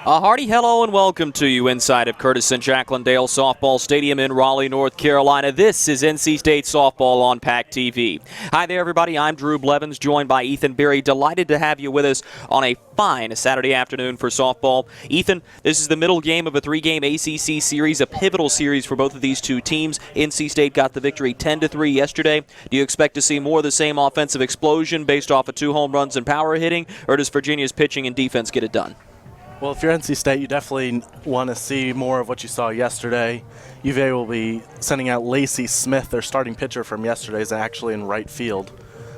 A hearty hello and welcome to you inside of Curtis and Jacqueline Dale Softball Stadium in Raleigh, North Carolina. This is NC State Softball on PackTV. Hi there, everybody. I'm Drew Blevins, joined by Ethan Berry. Delighted to have you with us on a fine Saturday afternoon for softball. Ethan, this is the middle game of a three-game ACC series, a pivotal series for both of these two teams. NC State got the victory 10-3 yesterday. Do you expect to see more of the same offensive explosion based off of 2 home runs and power hitting, or does Virginia's pitching and defense get it done? Well, if you're NC State, you definitely want to see more of what you saw yesterday. UVA will be sending out Lacey Smith, their starting pitcher from yesterday, is actually in right field.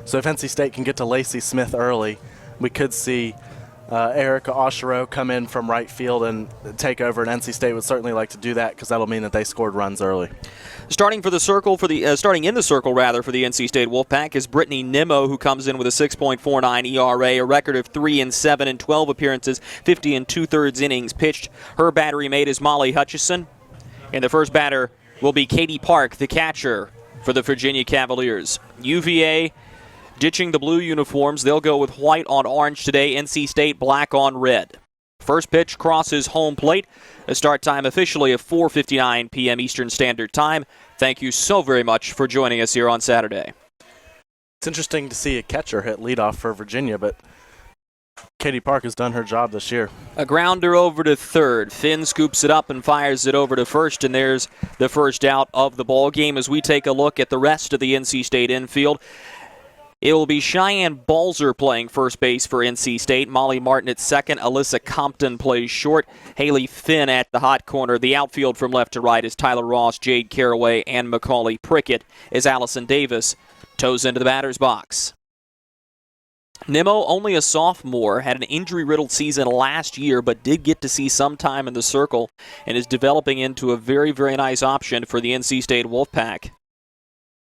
So if NC State can get to Lacey Smith early, we could see Erica Oshiro come in from right field and take over, and NC State would certainly like to do that because that'll mean that they scored runs early. Starting in the circle for the NC State Wolfpack is Brittany Nimmo, who comes in with a 6.49 ERA, a record of 3-7 in 12 appearances, 50 2/3 innings pitched. Her battery mate is Molly Hutchison, and the first batter will be Katie Park, the catcher for the Virginia Cavaliers. UVA ditching the blue uniforms. They'll go with white on orange today. NC State black on red. First pitch crosses home plate. A start time officially of 4:59 p.m. Eastern Standard Time. Thank you so very much for joining us here on Saturday. It's interesting to see a catcher hit leadoff for Virginia, but Katie Park has done her job this year. A grounder over to third. Finn scoops it up and fires it over to first, and there's the first out of the ball game as we take a look at the rest of the NC State infield. It will be Cheyenne Balzer playing first base for NC State. Molly Martin at second. Alyssa Compton plays short. Haley Finn at the hot corner. The outfield from left to right is Tyler Ross, Jade Caraway, and Macaulay Prickett as Allison Davis toes into the batter's box. Nimmo, only a sophomore, had an injury-riddled season last year, but did get to see some time in the circle and is developing into a very, very nice option for the NC State Wolfpack.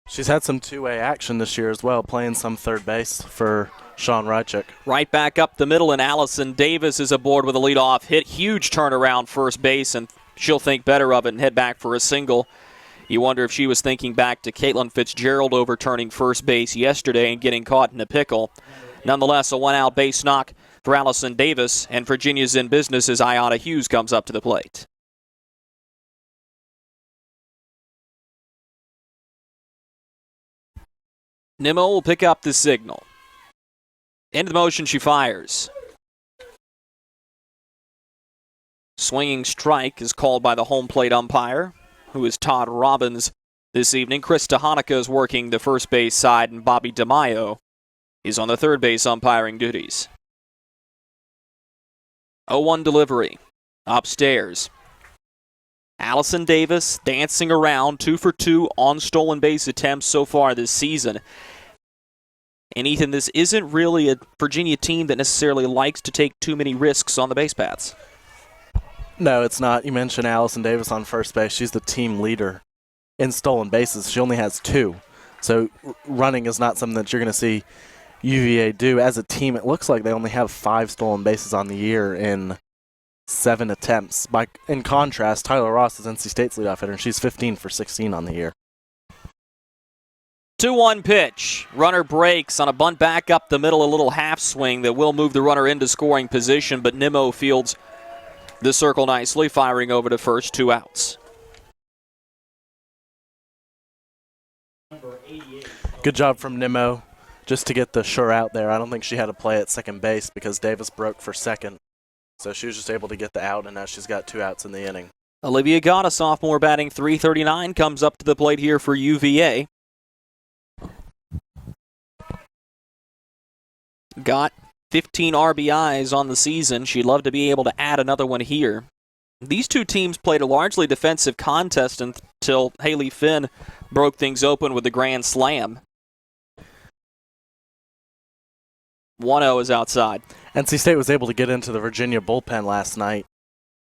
She's had some two-way action this year as well, playing some third base for Sean Rychik. Right back up the middle, and Allison Davis is aboard with a leadoff hit. Huge turnaround first base, and she'll think better of it and head back for a single. You wonder if she was thinking back to Caitlin Fitzgerald overturning first base yesterday and getting caught in a pickle. Nonetheless, a one-out base knock for Allison Davis, and Virginia's in business as Ayanna Hughes comes up to the plate. Nimmo will pick up the signal. Into the motion, she fires. Swinging strike is called by the home plate umpire, who is Todd Robbins this evening. Krista Hanukkah is working the first base side, and Bobby DeMaio is on the third base umpiring duties. 0-1 delivery. Upstairs. Allison Davis dancing around, 2 for 2 on stolen base attempts so far this season. And Ethan, this isn't really a Virginia team that necessarily likes to take too many risks on the base paths. No, it's not. You mentioned Allison Davis on first base. She's the team leader in stolen bases. She only has 2. So running is not something that you're going to see UVA do. As a team, it looks like they only have 5 stolen bases on the year in 7 attempts. In contrast, Tyler Ross is NC State's leadoff hitter, and she's 15 for 16 on the year. 2-1 pitch. Runner breaks on a bunt back up the middle, a little half swing that will move the runner into scoring position, but Nimmo fields the circle nicely, firing over to first, 2 outs. Good job from Nimmo just to get the sure out there. I don't think she had to play at second base because Davis broke for second. So she was just able to get the out, and now she's got 2 outs in the inning. Olivia Gott, a sophomore batting .339, comes up to the plate here for UVA. Got 15 RBIs on the season. She'd love to be able to add another one here. These two teams played a largely defensive contest until Haley Finn broke things open with the grand slam. 1-0 is outside. NC State was able to get into the Virginia bullpen last night,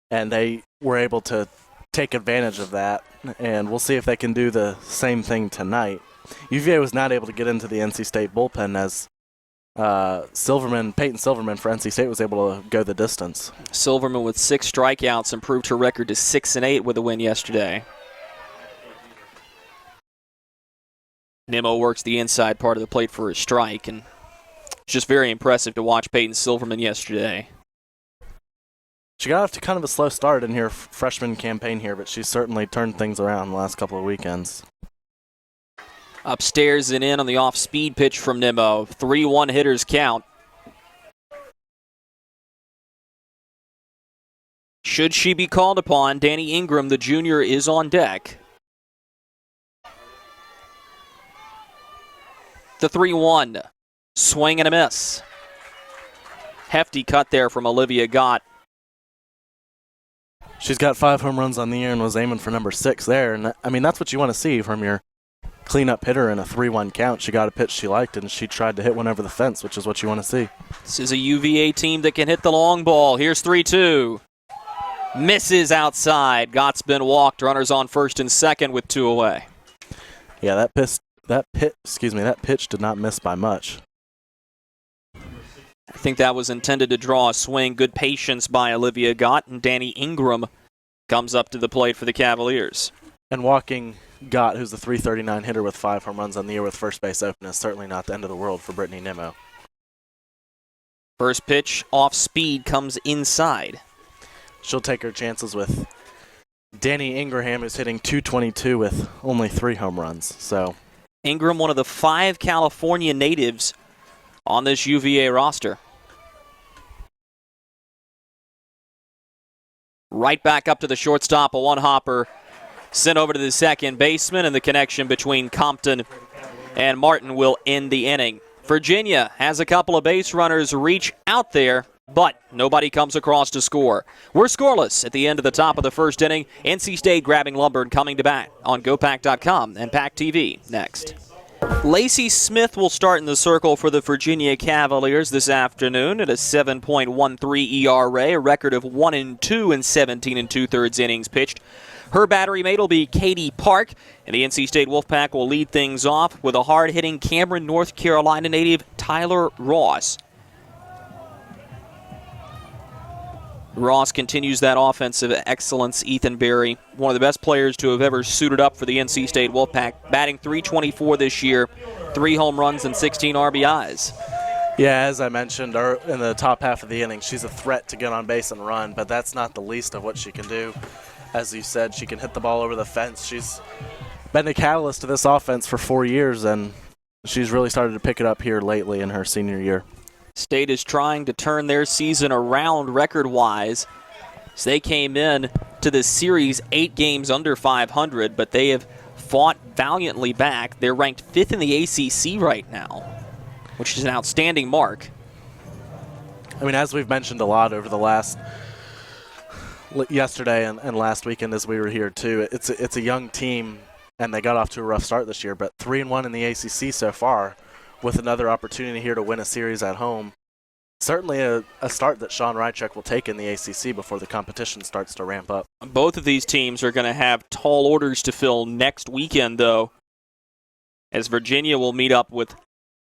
and they were able to take advantage of that, and we'll see if they can do the same thing tonight. UVA was not able to get into the NC State bullpen as Peyton Silverman for NC State was able to go the distance. Silverman with 6 strikeouts improved her record to 6-8 with a win yesterday. Nimmo works the inside part of the plate for a strike, and it's just very impressive to watch Peyton Silverman yesterday. She got off to kind of a slow start in her freshman campaign here, but she's certainly turned things around the last couple of weekends. Upstairs and in on the off-speed pitch from Nimmo. 3-1 hitters count. Should she be called upon, Danny Ingram, the junior, is on deck. The 3-1. Swing and a miss. Hefty cut there from Olivia Gott. She's got 5 home runs on the year and was aiming for number 6 there. And I mean, that's what you want to see from your cleanup hitter in a 3-1 count. She got a pitch she liked, and she tried to hit one over the fence, which is what you want to see. This is a UVA team that can hit the long ball. Here's 3-2. Misses outside. Gott's been walked. Runners on first and second with 2 away. Yeah, that pitch did not miss by much. I think that was intended to draw a swing. Good patience by Olivia Gott, and Danny Ingram comes up to the plate for the Cavaliers. And walking Gott, who's the .339 hitter with 5 home runs on the year with first base open, is certainly not the end of the world for Brittany Nimmo. First pitch off speed comes inside. She'll take her chances with Danny Ingraham, who's hitting .222 with only 3 home runs. So Ingram, one of the 5 California natives on this UVA roster. Right back up to the shortstop, a one-hopper sent over to the second baseman, and the connection between Compton and Martin will end the inning. Virginia has a couple of base runners reach out there, but nobody comes across to score. We're scoreless at the end of the top of the first inning. NC State grabbing lumber and coming to bat on GoPack.com and PackTV next. Lacey Smith will start in the circle for the Virginia Cavaliers this afternoon at a 7.13 ERA, a record of 1-2 in 17 2/3 innings pitched. Her battery mate will be Katie Park, and the NC State Wolfpack will lead things off with a hard-hitting Cameron, North Carolina native Tyler Ross. Ross continues that offensive excellence. Ethan Berry, one of the best players to have ever suited up for the NC State Wolfpack, batting .324 this year, 3 home runs and 16 RBIs. yeah, as I mentioned in the top half of the inning, she's a threat to get on base and run, but that's not the least of what she can do. As you said, she can hit the ball over the fence. She's been a catalyst to this offense for 4 years, and she's really started to pick it up here lately in her senior year. State is trying to turn their season around record-wise. So they came in to this series 8 games under 500, but they have fought valiantly back. They're ranked 5th in the ACC right now, which is an outstanding mark. I mean, as we've mentioned a lot over the yesterday and last weekend as we were here too, it's a young team, and they got off to a rough start this year, but 3-1 in the ACC so far, with another opportunity here to win a series at home. Certainly a start that Sean Rychek will take in the ACC before the competition starts to ramp up. Both of these teams are going to have tall orders to fill next weekend, though, as Virginia will meet up with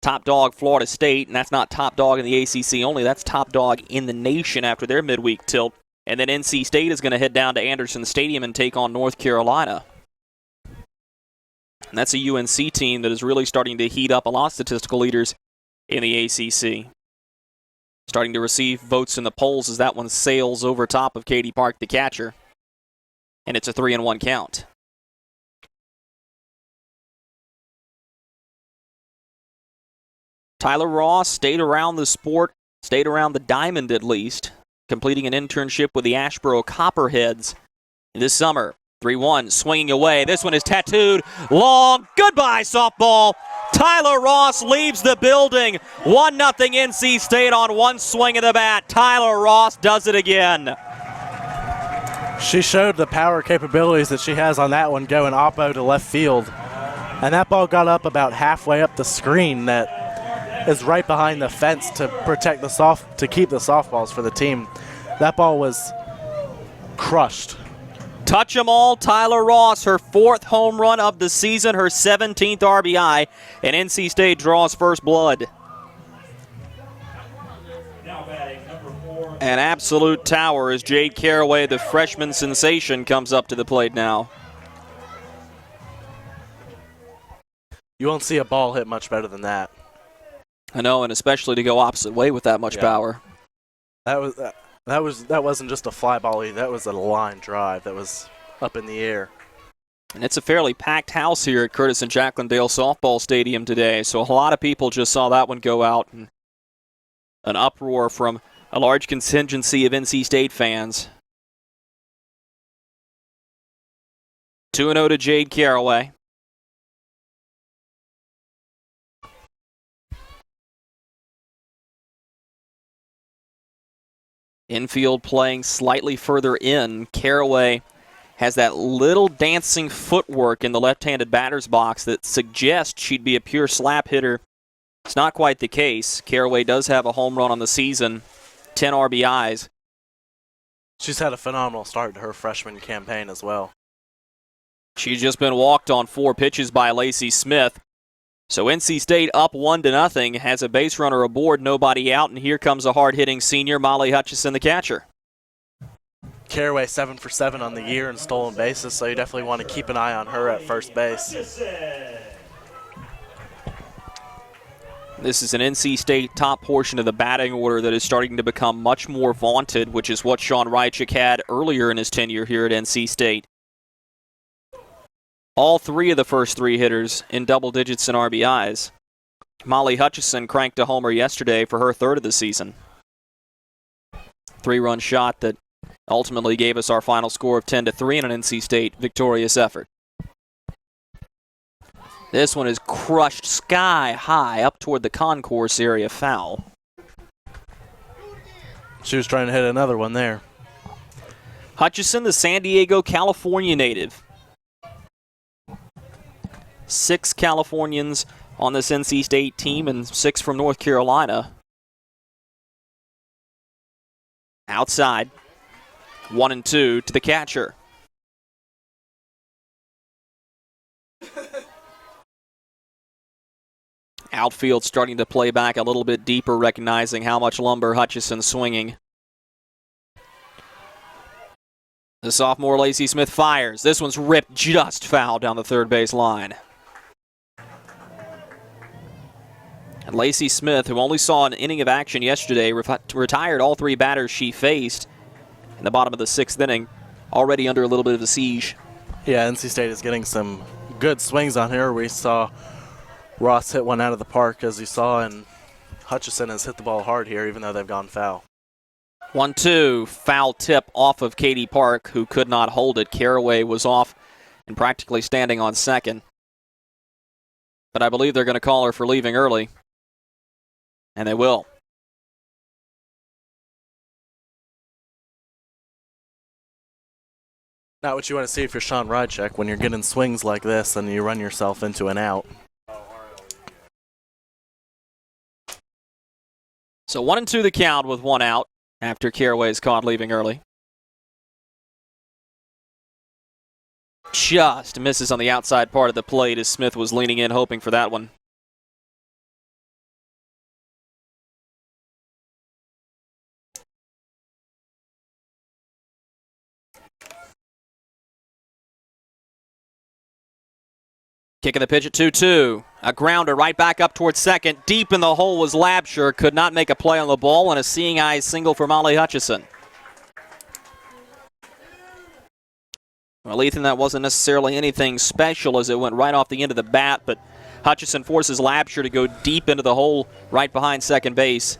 top dog Florida State, and that's not top dog in the ACC only, that's top dog in the nation after their midweek tilt. And then NC State is going to head down to Anderson Stadium and take on North Carolina. And that's a UNC team that is really starting to heat up. A lot of statistical leaders in the ACC starting to receive votes in the polls as that one sails over top of Katie Park, the catcher. And it's a 3-1 count. Tyler Ross stayed around the sport, stayed around the diamond at least, completing an internship with the Ashboro Copperheads this summer. 3-1, swinging away. This one is tattooed. Long. Goodbye, softball. Tyler Ross leaves the building. 1-0 NC State on one swing of the bat. Tyler Ross does it again. She showed the power capabilities that she has on that one, going oppo to left field. And that ball got up about halfway up the screen that is right behind the fence to protect to keep the softballs for the team. That ball was crushed. Touch 'em all, Tyler Ross, her 4th home run of the season, her 17th RBI, and NC State draws first blood. An absolute tower as Jade Caraway, the freshman sensation, comes up to the plate now. You won't see a ball hit much better than that. I know, and especially to go opposite way with that much power. That That wasn't just a fly ball either. That was a line drive that was up in the air. And it's a fairly packed house here at Curtis and Jacklandale Softball Stadium today, so a lot of people just saw that one go out, and an uproar from a large contingency of NC State fans. 2-0 to Jade Caraway. Infield playing slightly further in. Caraway has that little dancing footwork in the left-handed batter's box that suggests she'd be a pure slap hitter. It's not quite the case. Caraway does have a home run on the season, 10 RBIs. She's had a phenomenal start to her freshman campaign as well. She's just been walked on 4 pitches by Lacey Smith. So NC State up 1-0, has a base runner aboard, nobody out, and here comes a hard-hitting senior, Molly Hutchison, the catcher. Caraway 7 for 7 on the year in stolen bases, so you definitely want to keep an eye on her at first base. This is an NC State top portion of the batting order that is starting to become much more vaunted, which is what Sean Rychik had earlier in his tenure here at NC State. All 3 of the first 3 hitters in double digits in RBIs. Molly Hutchison cranked a homer yesterday for her 3rd of the season. 3-run shot that ultimately gave us our final score of 10-3 in an NC State victorious effort. This one is crushed sky high up toward the concourse area, foul. She was trying to hit another one there. Hutchison, the San Diego, California native. 6 Californians on this NC State team and 6 from North Carolina. Outside, 1-2 to the catcher. Outfield starting to play back a little bit deeper, recognizing how much lumber Hutchison's swinging. The sophomore Lacey Smith fires. This one's ripped just foul down the third base line. And Lacey Smith, who only saw an inning of action yesterday, retired all 3 batters she faced in the bottom of the 6th inning, already under a little bit of a siege. Yeah, NC State is getting some good swings on here. We saw Ross hit one out of the park, as you saw, and Hutchison has hit the ball hard here, even though they've gone foul. 1-2, foul tip off of Katie Park, who could not hold it. Caraway was off and practically standing on second. But I believe they're going to call her for leaving early. And they will. Not what you want to see if you're Sean Rychik when you're getting swings like this and you run yourself into an out. So 1-2 the count with 1 out after Caraway's caught leaving early. Just misses on the outside part of the plate as Smith was leaning in hoping for that one. Kicking the pitch at 2-2. A grounder right back up towards second. Deep in the hole was Labshire. Could not make a play on the ball, and a seeing eye single for Molly Hutchison. Well, Ethan, that wasn't necessarily anything special as it went right off the end of the bat, but Hutchison forces Labshire to go deep into the hole right behind second base,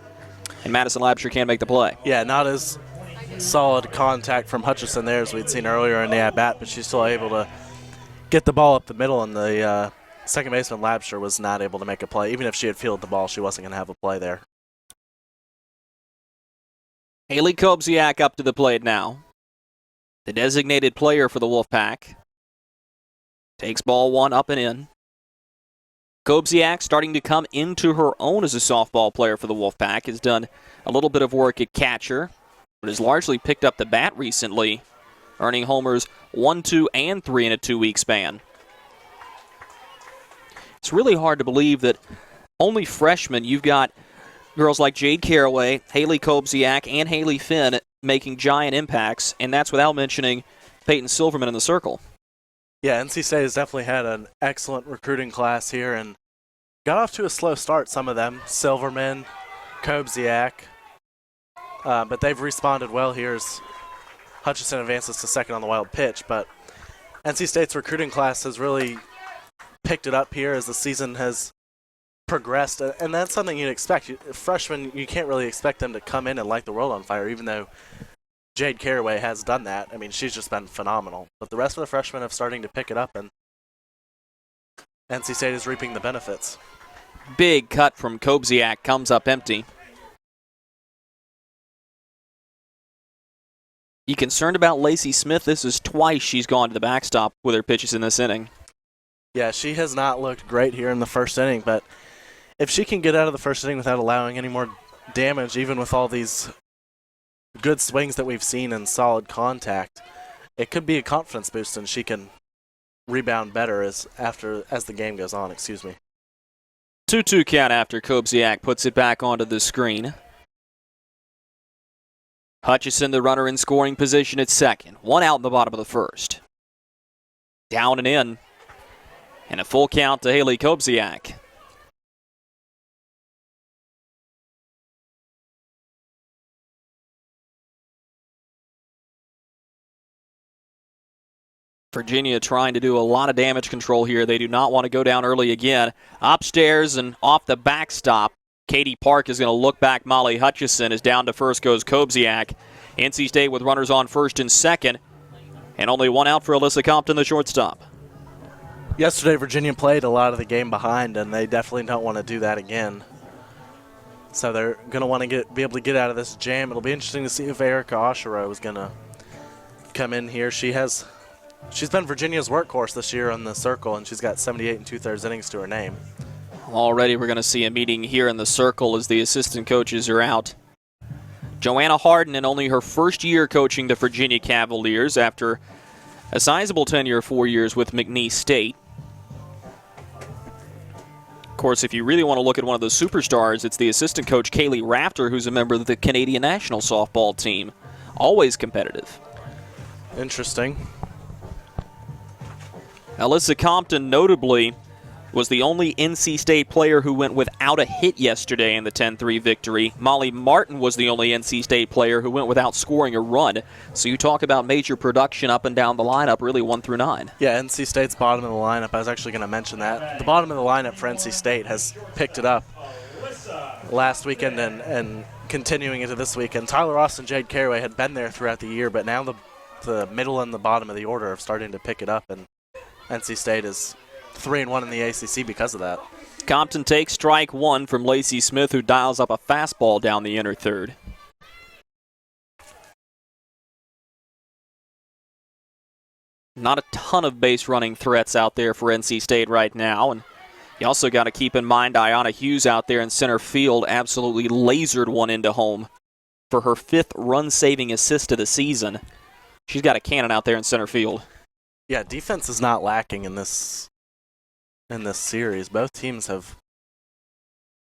and Madison Labshire can't make the play. Yeah, not as solid contact from Hutchison there as we'd seen earlier in the at-bat, but she's still able to get the ball up the middle, and the second baseman Labshire was not able to make a play. Even if she had fielded the ball, she wasn't going to have a play there. Haley Kobziak up to the plate now. The designated player for the Wolfpack. Takes ball 1 up and in. Kobziak starting to come into her own as a softball player for the Wolfpack. Has done a little bit of work at catcher, but has largely picked up the bat recently, earning homers 1, 2, and 3 in a 2-week span. It's really hard to believe that only freshmen, you've got girls like Jade Caraway, Haley Kobziak, and Haley Finn making giant impacts, and that's without mentioning Peyton Silverman in the circle. Yeah, NC State has definitely had an excellent recruiting class here and got off to a slow start, some of them. Silverman, Kobziak, but they've responded well here as Hutchison advances to second on the wild pitch. But NC State's recruiting class has really picked it up here as the season has progressed, and that's something you'd expect. Freshmen, you can't really expect them to come in and light the world on fire, even though Jade Caraway has done that. I mean, she's just been phenomenal. But the rest of the freshmen are starting to pick it up, and NC State is reaping the benefits. Big cut from Kobziak, comes up empty. You concerned about Lacey Smith? This is twice she's gone to the backstop with her pitches in this inning. Yeah, she has not looked great here in the first inning, but if she can get out of the first inning without allowing any more damage, even with all these good swings that we've seen and solid contact, it could be a confidence boost, and she can rebound better as the game goes on. 2-2 count after Kobziak puts it back onto the screen. Hutchison, the runner in scoring position at second. One out in the bottom of the first. Down and in. And a full count to Haley Kobziak. Virginia trying to do a lot of damage control here. They do not want to go down early again. Upstairs and off the backstop, Katie Park is going to look back. Molly Hutchison is down to first goes Kobziak. NC State with runners on first and second. And only one out for Alyssa Compton, the shortstop. Yesterday, Virginia played a lot of the game behind, and they definitely don't want to do that again. So they're going to want to be able to get out of this jam. It'll be interesting to see if Erica Oshiro is going to come in here. She's been Virginia's workhorse this year on the circle, and she's got 78 2/3 innings to her name. Already we're going to see a meeting here in the circle as the assistant coaches are out. Joanna Harden, in only her first year coaching the Virginia Cavaliers after a sizable tenure, 4 years with McNeese State. Of course, if you really want to look at one of the superstars, it's the assistant coach Kaylee Rafter, who's a member of the Canadian national softball team. Always competitive. Interesting. Alyssa Compton, notably, was the only NC State player who went without a hit yesterday in the 10-3 victory. Molly Martin was the only NC State player who went without scoring a run. So you talk about major production up and down the lineup, really 1 through 9. Yeah, NC State's bottom of the lineup, I was actually going to mention that. The bottom of the lineup for NC State has picked it up last weekend and continuing into this weekend. Tyler Ross and Jade Caraway had been there throughout the year, but now the middle and the bottom of the order are starting to pick it up, and NC State is 3-1 in the ACC because of that. Compton takes strike one from Lacey Smith, who dials up a fastball down the inner third. Not a ton of base running threats out there for NC State right now, and you also got to keep in mind Ayanna Hughes out there in center field absolutely lasered one into home for her 5th run-saving assist of the season. She's got a cannon out there in center field. Yeah, defense is not lacking in this series. Both teams have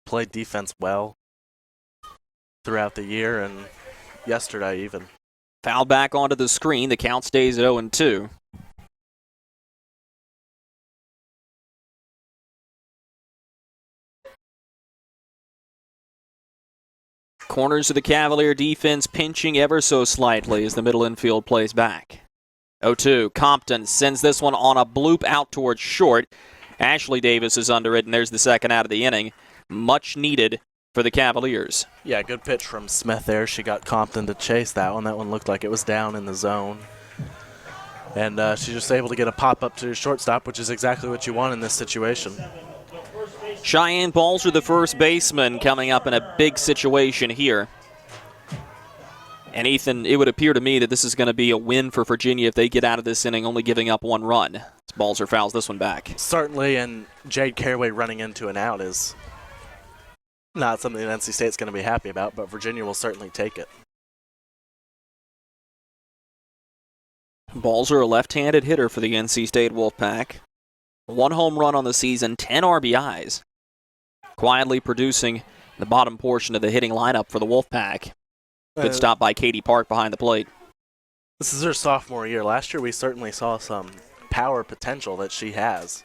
played defense well throughout the year and yesterday even. Foul back onto the screen. The count stays at 0-2. Corners of the Cavalier defense pinching ever so slightly as the middle infield plays back. 0-2. Compton sends this one on a bloop out towards short. Ashley Davis is under it, and there's the second out of the inning. Much needed for the Cavaliers. Yeah, good pitch from Smith there. She got Compton to chase that one. That one looked like it was down in the zone. And she's just able to get a pop-up to shortstop, which is exactly what you want in this situation. Cheyenne Balzer, the first baseman, coming up in a big situation here. And Ethan, it would appear to me that this is going to be a win for Virginia if they get out of this inning only giving up 1 run. Balzer fouls this one back. Certainly, and Jade Caraway running into an out is not something that NC State's going to be happy about, but Virginia will certainly take it. Balzer, a left-handed hitter for the NC State Wolfpack. 1 home run on the season, 10 RBIs. Quietly producing the bottom portion of the hitting lineup for the Wolfpack. Good stop by Katie Park behind the plate. This is her sophomore year. Last year we certainly saw some power potential that she has.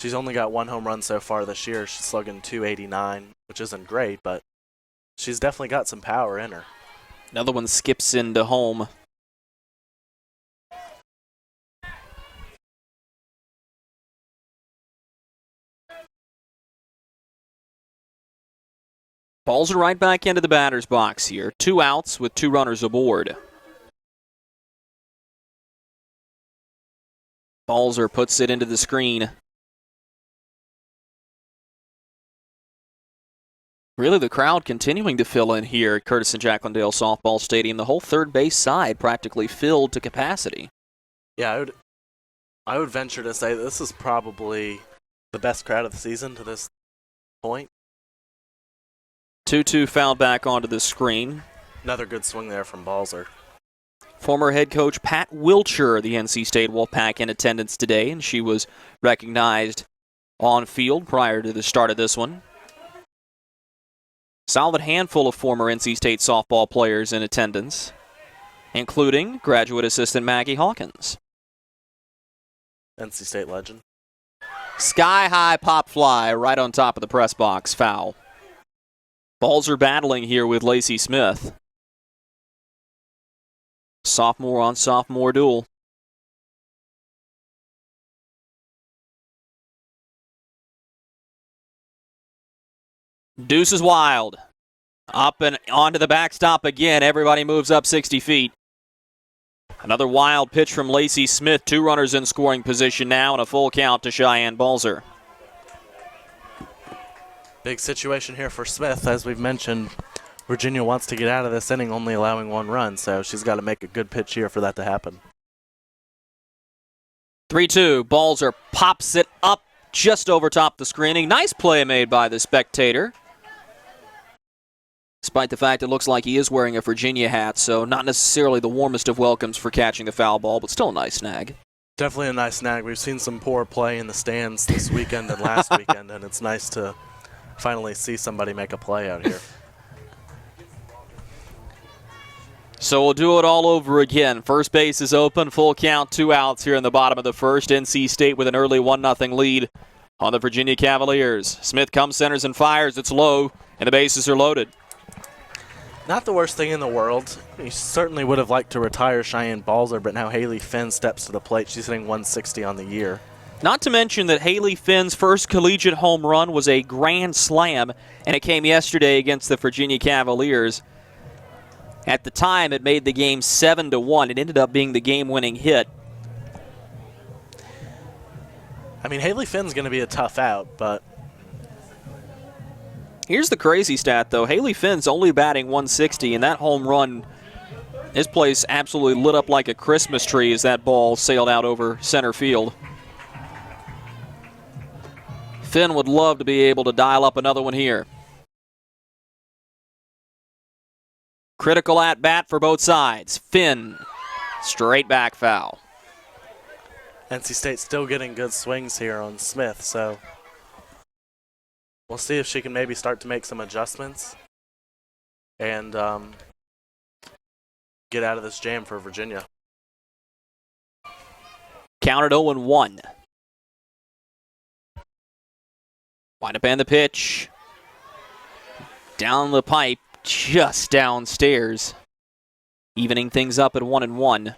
She's only got 1 home run so far this year. She's slugging .289, which isn't great, but she's definitely got some power in her. Another one skips into home. Balls are right back into the batter's box here. 2 outs with 2 runners aboard. Balzer puts it into the screen. Really, the crowd continuing to fill in here at Curtis and Jack-Landale Softball Stadium. The whole third base side practically filled to capacity. Yeah, I would venture to say this is probably the best crowd of the season to this point. 2-2 fouled back onto the screen. Another good swing there from Balzer. Former head coach Pat Wilcher, the NC State Wolfpack, in attendance today, and she was recognized on field prior to the start of this one. Solid handful of former NC State softball players in attendance, including graduate assistant Maggie Hawkins. NC State legend. Sky-high pop fly right on top of the press box, foul. Balls are battling here with Lacey Smith. Sophomore on sophomore duel. Deuce is wild. Up and onto the backstop again. Everybody moves up 60 feet. Another wild pitch from Lacey Smith. 2 runners in scoring position now and a full count to Cheyenne Balzer. Big situation here for Smith. As we've mentioned, Virginia wants to get out of this inning only allowing 1 run, so she's got to make a good pitch here for that to happen. 3-2. Balzer pops it up just over top the screening. Nice play made by the spectator. Despite the fact it looks like he is wearing a Virginia hat, so not necessarily the warmest of welcomes for catching the foul ball, but still a nice snag. Definitely a nice snag. We've seen some poor play in the stands this weekend and last weekend, and it's nice to finally see somebody make a play out here. So we'll do it all over again. First base is open, full count, 2 outs here in the bottom of the first. NC State with an early 1-0 lead on the Virginia Cavaliers. Smith comes, centers, and fires. It's low, and the bases are loaded. Not the worst thing in the world. He certainly would have liked to retire Cheyenne Balzer, but now Haley Finn steps to the plate. She's hitting 160 on the year. Not to mention that Haley Finn's first collegiate home run was a grand slam, and it came yesterday against the Virginia Cavaliers. At the time, it made the game 7-1. It ended up being the game-winning hit. I mean, Haley Finn's going to be a tough out, but here's the crazy stat, though. Haley Finn's only batting 160, and that home run, this place absolutely lit up like a Christmas tree as that ball sailed out over center field. Finn would love to be able to dial up another one here. Critical at-bat for both sides. Finn, straight back foul. NC State still getting good swings here on Smith, so we'll see if she can maybe start to make some adjustments and get out of this jam for Virginia. Counted 0-1. Wind up and the pitch. Down the pipe, just downstairs. Evening things up at 1-1.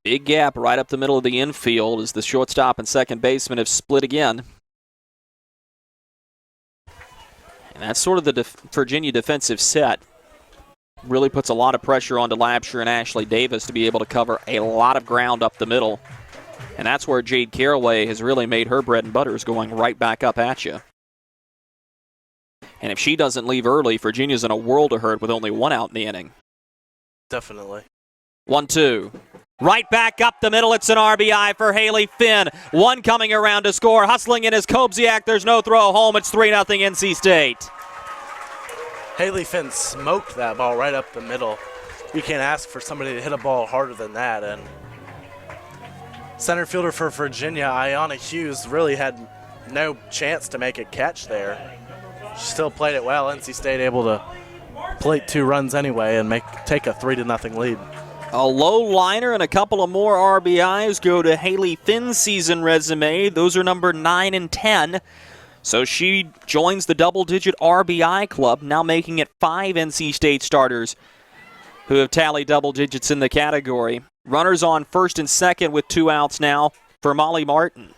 Big gap right up the middle of the infield as the shortstop and second baseman have split again. And that's sort of the Virginia defensive set. Really puts a lot of pressure onto Labsher and Ashley Davis to be able to cover a lot of ground up the middle. And that's where Jade Caraway has really made her bread and butter, is going right back up at you. And if she doesn't leave early, Virginia's in a world of hurt with only 1 out in the inning. Definitely. 1-2. Right back up the middle. It's an RBI for Haley Finn. 1 coming around to score. Hustling in is Kobziak. There's no throw home. It's 3-0 NC State. Haley Finn smoked that ball right up the middle. You can't ask for somebody to hit a ball harder than that. And center fielder for Virginia, Ayanna Hughes, really had no chance to make a catch there. She still played it well. NC State able to plate 2 runs anyway and take a 3-0 lead. A low liner and a couple of more RBIs go to Haley Finn's season resume. Those are number 9 and 10. So she joins the double-digit RBI club, now making it 5 NC State starters who have tallied double digits in the category. Runners on first and second with 2 outs now for Molly Martin.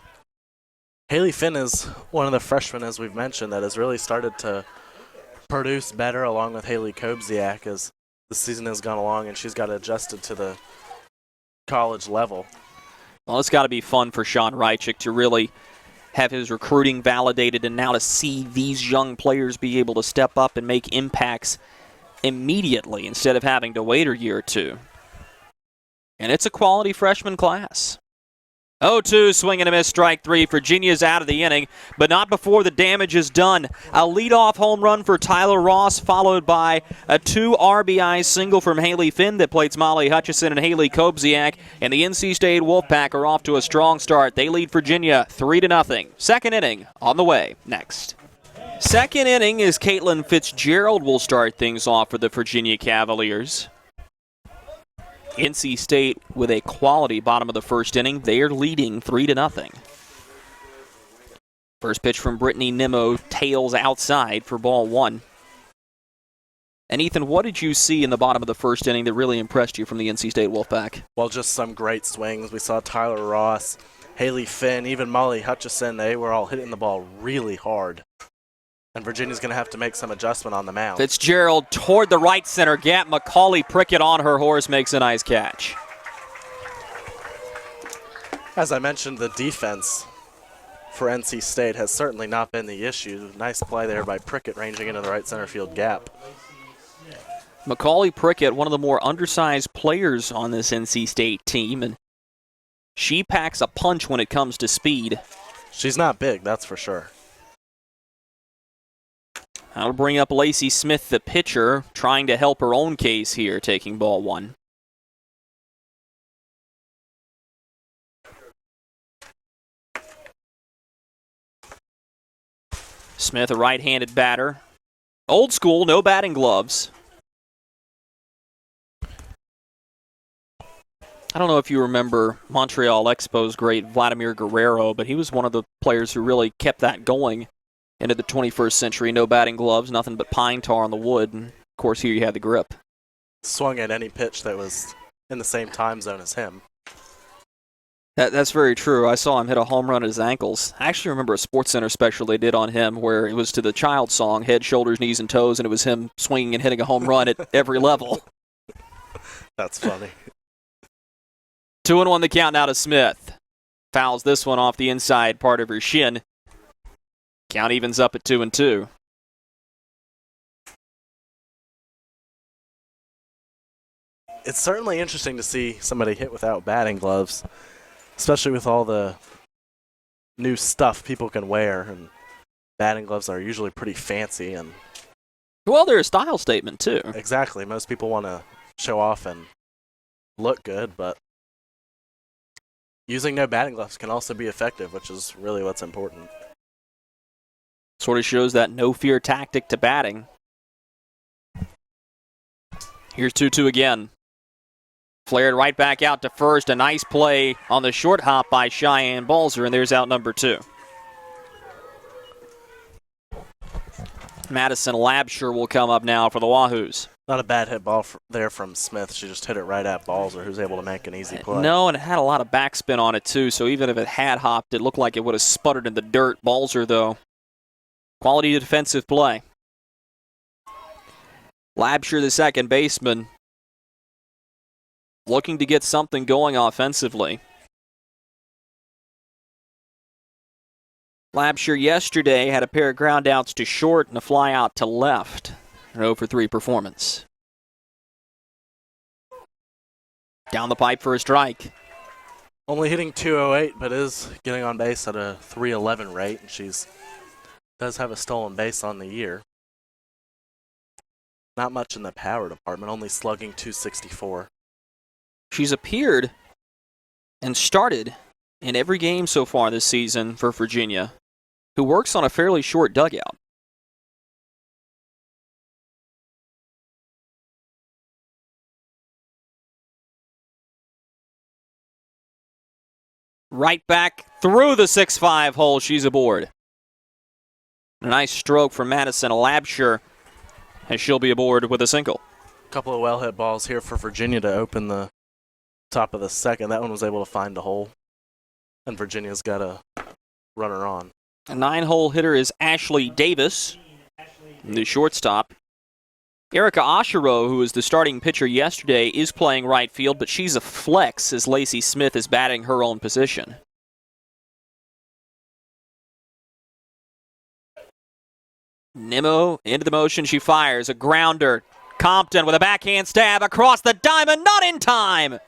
Haley Finn is one of the freshmen, as we've mentioned, that has really started to produce better along with Haley Kobziak as the season has gone along and she's got adjusted to the college level. Well, it's got to be fun for Sean Reichik to really have his recruiting validated and now to see these young players be able to step up and make impacts immediately instead of having to wait a year or two. And it's a quality freshman class. 0-2, swing and a miss, strike 3. Virginia's out of the inning, but not before the damage is done. A leadoff home run for Tyler Ross, followed by a 2 RBI single from Haley Finn that plates Molly Hutchison and Haley Kobziak, and the NC State Wolfpack are off to a strong start. They lead Virginia 3-0. Second inning on the way next. Second inning is Caitlin Fitzgerald will start things off for the Virginia Cavaliers. NC State with a quality bottom of the first inning. They are leading 3-0. First pitch from Brittany Nimmo, tails outside for ball 1. And Ethan, what did you see in the bottom of the first inning that really impressed you from the NC State Wolfpack? Well, just some great swings. We saw Tyler Ross, Haley Finn, even Molly Hutchison. They were all hitting the ball really hard. And Virginia's going to have to make some adjustment on the mound. Fitzgerald toward the right center gap. Macaulay Prickett on her horse makes a nice catch. As I mentioned, the defense for NC State has certainly not been the issue. Nice play there by Prickett ranging into the right center field gap. Macaulay Prickett, one of the more undersized players on this NC State team, and she packs a punch when it comes to speed. She's not big, that's for sure. That'll bring up Lacey Smith, the pitcher, trying to help her own case here, taking ball 1. Smith, a right-handed batter. Old school, no batting gloves. I don't know if you remember Montreal Expos great Vladimir Guerrero, but he was one of the players who really kept that going into the 21st century. No batting gloves, nothing but pine tar on the wood. And of course, here you had the grip. Swung at any pitch that was in the same time zone as him. That's very true. I saw him hit a home run at his ankles. I actually remember a SportsCenter special they did on him where it was to the child song, Head, Shoulders, Knees, and Toes, and it was him swinging and hitting a home run at every level. That's funny. 2-1 the count now to Smith. Fouls this one off the inside part of her shin. Count evens up at 2-2. It's certainly interesting to see somebody hit without batting gloves, especially with all the new stuff people can wear. And batting gloves are usually pretty fancy. And well, they're a style statement, too. Exactly. Most people want to show off and look good, but using no batting gloves can also be effective, which is really what's important. Sort of shows that no-fear tactic to batting. Here's 2-2 again. Flared right back out to first. A nice play on the short hop by Cheyenne Balzer, and there's out number 2. Madison Labsher will come up now for the Wahoos. Not a bad hit ball there from Smith. She just hit it right at Balzer, who's able to make an easy play. No, and it had a lot of backspin on it, too, so even if it had hopped, it looked like it would have sputtered in the dirt. Balzer, though, quality defensive play. Labsher, the second baseman, looking to get something going offensively. Labsher yesterday had a pair of ground outs to short and a fly out to left. An 0-for-3 performance. Down the pipe for a strike. Only hitting .208, but is getting on base at a .311 rate, and she's does have a stolen base on the year. Not much in the power department, only slugging .264. She's appeared and started in every game so far this season for Virginia, who works on a fairly short dugout. Right back through the 6-5 hole. She's aboard. A nice stroke from Madison Labsher as she'll be aboard with a single. A couple of well-hit balls here for Virginia to open the top of the second. That one was able to find a hole, and Virginia's got a runner on. A 9-hole hitter is Ashley Davis, the shortstop. Erica Oshiro, who was the starting pitcher yesterday, is playing right field, but she's a flex as Lacey Smith is batting her own position. Nimmo into the motion, she fires a grounder. Compton with a backhand stab across the diamond, not in time.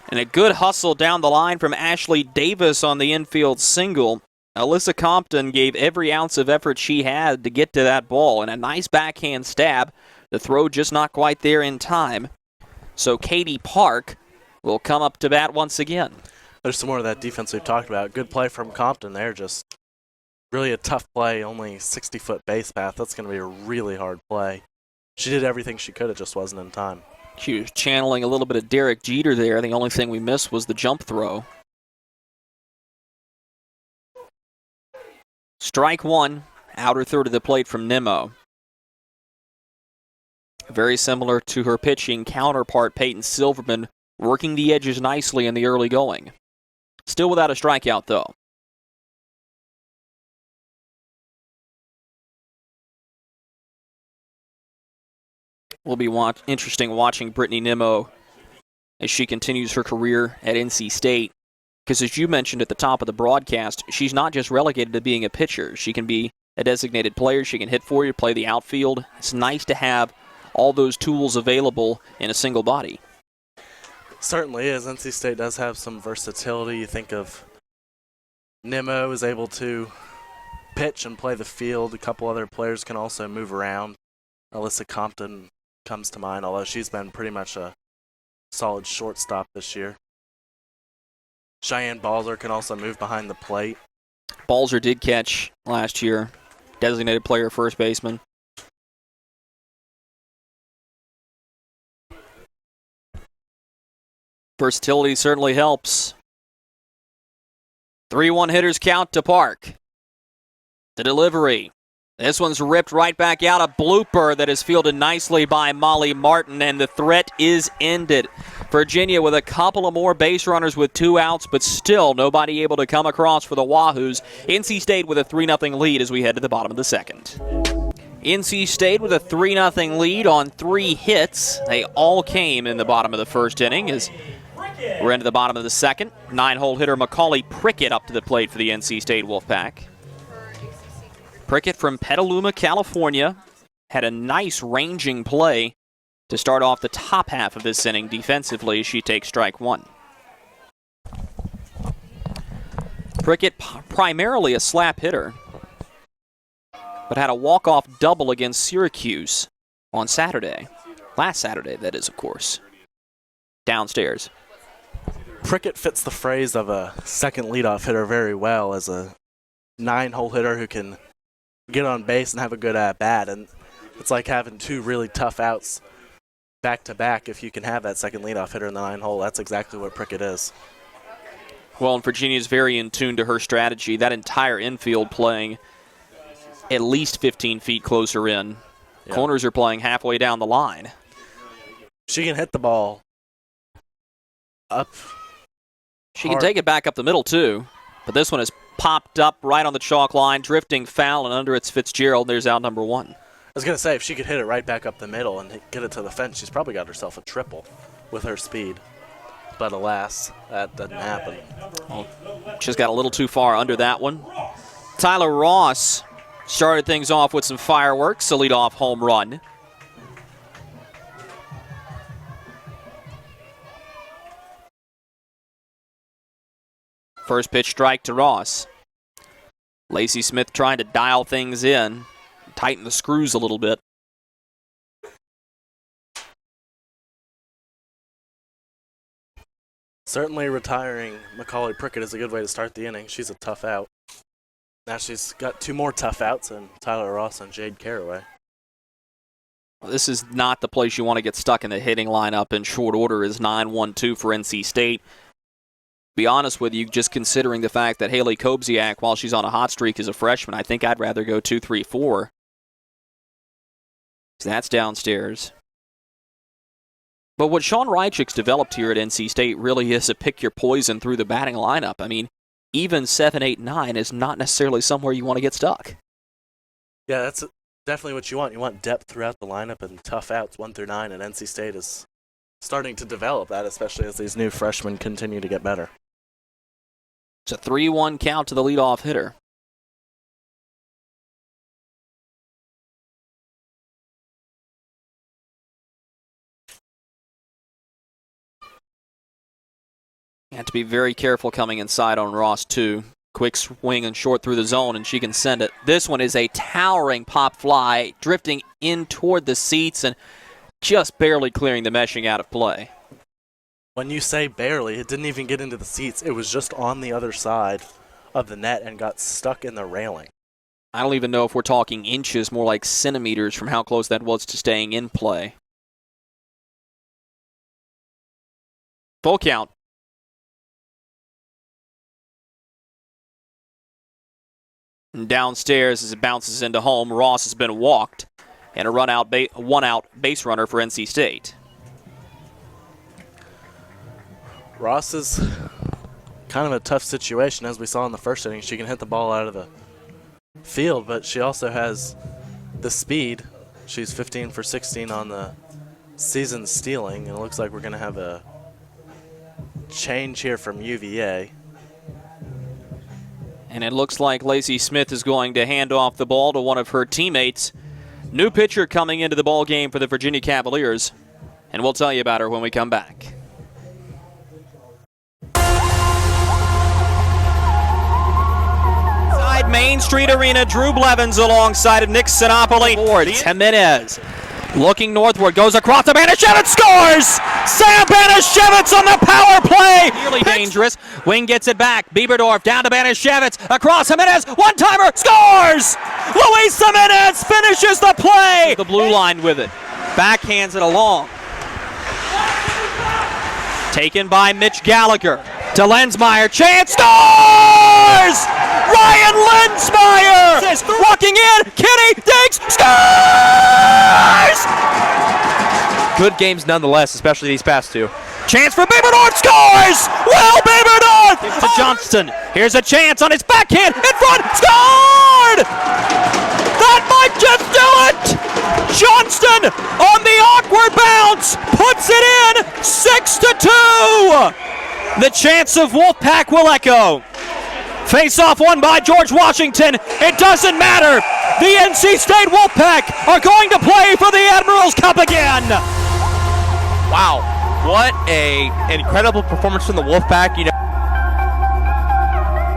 And a good hustle down the line from Ashley Davis on the infield single. Alyssa Compton gave every ounce of effort she had to get to that ball, and a nice backhand stab. The throw just not quite there in time. So Katie Park will come up to bat once again. There's some more of that defense we've talked about. Good play from Compton there, just really a tough play, only 60-foot base path. That's going to be a really hard play. She did everything she could, it just wasn't in time. She was channeling a little bit of Derek Jeter there. The only thing we missed was the jump throw. Strike one, outer third of the plate from Nimmo. Very similar to her pitching counterpart, Peyton Silverman, working the edges nicely in the early going. Still without a strikeout, though. Will be interesting watching Brittany Nimmo as she continues her career at NC State. Because as you mentioned at the top of the broadcast, she's not just relegated to being a pitcher. She can be a designated player. She can hit for you, play the outfield. It's nice to have all those tools available in a single body. Certainly is. NC State does have some versatility. You think of Nimmo is able to pitch and play the field. A couple other players can also move around. Alyssa Compton comes to mind, although she's been pretty much a solid shortstop this year. Cheyenne Balzer can also move behind the plate. Balzer did catch last year. Designated player first baseman. Versatility certainly helps. 3-1 hitters count to Park. The delivery. This one's ripped right back out. A blooper that is fielded nicely by Molly Martin, and the threat is ended. Virginia with a couple of more base runners with 2 outs, but still nobody able to come across for the Wahoos. NC State with a 3-0 lead as we head to the bottom of the second. NC State with a 3-0 lead on 3 hits. They all came in the bottom of the first inning as we're into the bottom of the second. 9-hole hitter Macaulay Prickett up to the plate for the NC State Wolfpack. Prickett from Petaluma, California, had a nice ranging play to start off the top half of this inning defensively as she takes strike one. Prickett primarily a slap hitter, but had a walk-off double against Syracuse on Saturday. Last Saturday, that is, of course. Downstairs. Prickett fits the phrase of a second leadoff hitter very well as a 9-hole hitter who can get on base and have a good at-bat, and it's like having 2 really tough outs back-to-back. If you can have that second leadoff hitter in the 9-hole, that's exactly what Prickett is. Well, and Virginia's very in tune to her strategy. That entire infield playing at least 15 feet closer in. Yeah. Corners are playing halfway down the line. She can hit the ball up. She can take it back up the middle, too, but this one is popped up right on the chalk line, drifting foul, and under it's Fitzgerald. There's out number 1. I was going to say, if she could hit it right back up the middle and get it to the fence, she's probably got herself a triple with her speed. But alas, that doesn't happen. Well, she's got a little too far under that one. Tyler Ross started things off with some fireworks, a leadoff home run. First pitch strike to Ross. Lacey Smith trying to dial things in, tighten the screws a little bit. Certainly retiring Macaulay Prickett is a good way to start the inning. She's a tough out. Now she's got 2 more tough outs, and Tyler Ross and Jade Caraway. Well, this is not the place you want to get stuck in the hitting lineup in short order. Is 9-1-2 for NC State. Be honest with you, just considering the fact that Haley Kobziak, while she's on a hot streak as a freshman, I think I'd rather go 2, 3, 4. So that's downstairs. But what Sean Reichik's developed here at NC State really is a pick your poison through the batting lineup. I mean, even 7, 8, 9 is not necessarily somewhere you want to get stuck. Yeah, that's definitely what you want. You want depth throughout the lineup and tough outs 1 through 9, and NC State is starting to develop that, especially as these new freshmen continue to get better. It's a 3-1 count to the leadoff hitter. You have to be very careful coming inside on Ross, too. Quick swing and short through the zone, and she can send it. This one is a towering pop fly, drifting in toward the seats and just barely clearing the meshing out of play. When you say barely, it didn't even get into the seats. It was just on the other side of the net and got stuck in the railing. I don't even know if we're talking inches, more like centimeters from how close that was to staying in play. Full count. And downstairs as it bounces into home, Ross has been walked, and a one-out base runner for NC State. Ross is kind of a tough situation, as we saw in the first inning. She can hit the ball out of the field, but she also has the speed. She's 15 for 16 on the season stealing, and it looks like we're going to have a change here from UVA. And it looks like Lacey Smith is going to hand off the ball to one of her teammates. New pitcher coming into the ball game for the Virginia Cavaliers, and we'll tell you about her when we come back. Main Street Arena, Drew Blevins alongside of Nick Sinopoli. Jimenez looking northward, goes across the Banashevitz, scores! Sam Banashevitz on the power play! Really dangerous. Wing gets it back. Bieberdorf down to Banashevitz, across Jimenez, one-timer, scores! Luis Jimenez finishes the play! The blue line with it. Backhands it along. Taken by Mitch Gallagher. To Lensmeyer, chance, scores! Ryan Lensmeyer! Walking in, Kitty digs, scores! Good games nonetheless, especially these past two. Chance for Bieberdorf, scores! Will Bieberdorf! Gives to Johnston. Here's a chance on his backhand, in front, scored! That might just do it! Johnston on the awkward bounce, puts it in, 6-2! The chance of Wolfpack will echo. Face-off won by George Washington. It doesn't matter. The NC State Wolfpack are going to play for the Admirals Cup again. Wow, what a incredible performance from the Wolfpack. You know,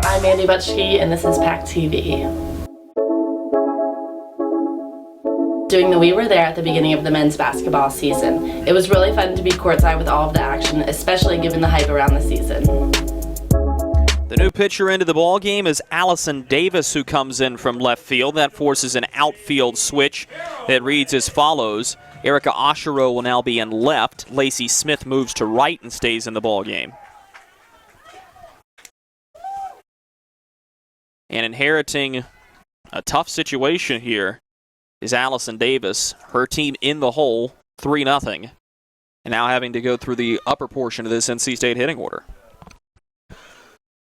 I'm Andy Butchke, and this is PackTV. We were there at the beginning of the men's basketball season. It was really fun to be courtside with all of the action, especially given the hype around the season. The new pitcher into the ball game is Allison Davis, who comes in from left field. That forces an outfield switch that reads as follows. Erica Oshiro will now be in left. Lacey Smith moves to right and stays in the ball game. And inheriting a tough situation here is Allison Davis. Her team in the hole, 3-0. And now having to go through the upper portion of this NC State hitting order.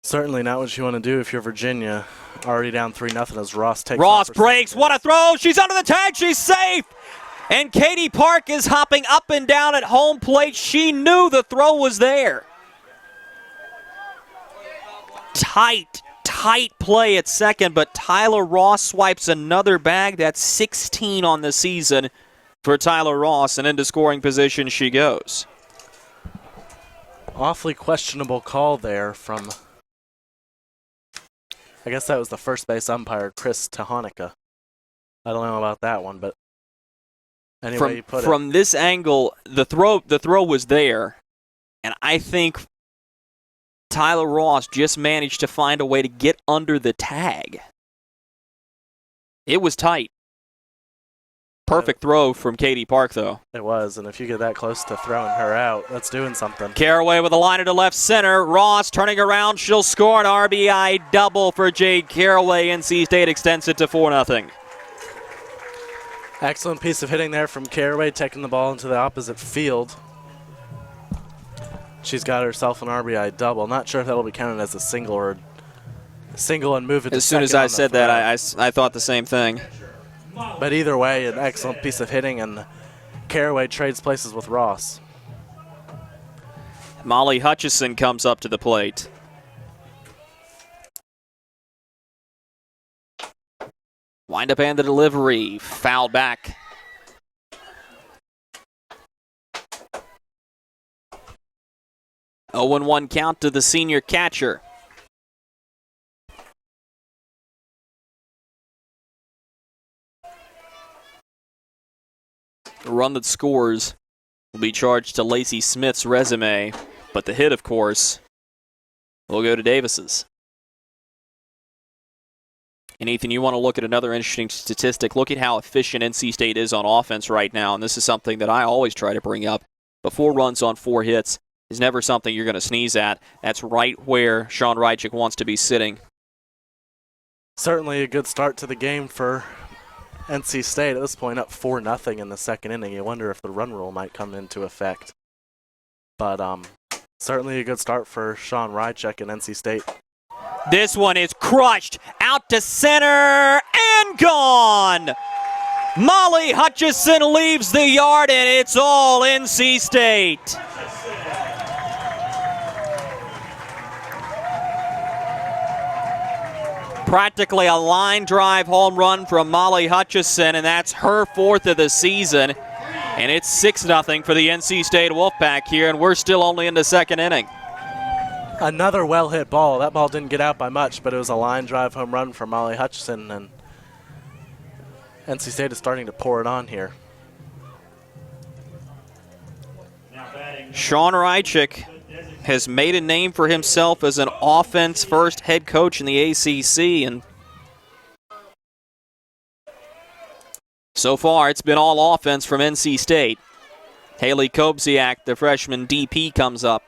Certainly not what you want to do if you're Virginia. Already down 3-0 as Ross takes Ross breaks. What a throw. She's under the tag. She's safe. And Katie Park is hopping up and down at home plate. She knew the throw was there. Tight play at second, but Tyler Ross swipes another bag. That's 16 on the season for Tyler Ross, and into scoring position she goes. Awfully questionable call there from, I guess that was the first base umpire, Chris Tehonica. I don't know about that one, but anyway, you put it. From this angle, the throw was there, and I think Tyler Ross just managed to find a way to get under the tag. It was tight. Perfect throw from Katie Park, though. It was, and if you get that close to throwing her out, that's doing something. Caraway with a liner to left center. Ross turning around. She'll score an RBI double for Jade Caraway. NC State extends it to 4-0. Excellent piece of hitting there from Caraway, taking the ball into the opposite field. She's got herself an RBI double. Not sure if that'll be counted as a single or single and move it to As soon as I said that, I thought the same thing. But either way, an excellent piece of hitting, and Caraway trades places with Ross. Molly Hutchison comes up to the plate. Wind up and the delivery. Fouled back. Oh, 0-1 count to the senior catcher. The run that scores will be charged to Lacey Smith's resume, but the hit, of course, will go to Davis's. And Ethan, you want to look at another interesting statistic. Look at how efficient NC State is on offense right now, and this is something that I always try to bring up. But 4 runs on 4 hits is never something you're going to sneeze at. That's right where Sean Reichik wants to be sitting. Certainly a good start to the game for NC State. At this point, up 4-0 in the second inning. You wonder if the run rule might come into effect. But certainly a good start for Sean Reichik and NC State. This one is crushed out to center and gone. Molly Hutchison leaves the yard, and it's all NC State. Practically a line drive home run from Molly Hutchison, and that's her 4th of the season. And it's 6-0 for the NC State Wolfpack here, and we're still only in the second inning. Another well-hit ball. That ball didn't get out by much, but it was a line drive home run for Molly Hutchison, and NC State is starting to pour it on here. Sean Reichik has made a name for himself as an offense-first head coach in the ACC, and so far it's been all offense from NC State. Haley Kobziak, the freshman DP, comes up.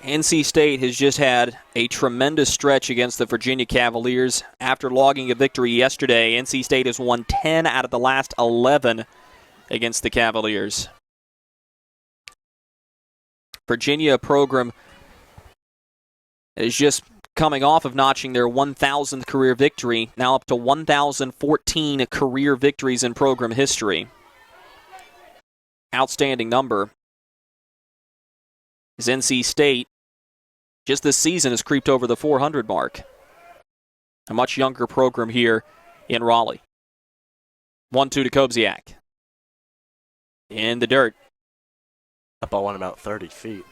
NC State has just had a tremendous stretch against the Virginia Cavaliers. After logging a victory yesterday, NC State has won 10 out of the last 11 against the Cavaliers. Virginia program is just coming off of notching their 1,000th career victory, now up to 1,014 career victories in program history. Outstanding number. As NC State, just this season, has creeped over the 400 mark. A much younger program here in Raleigh. 1-2 to Kobziak. In the dirt. That ball went about 30 feet.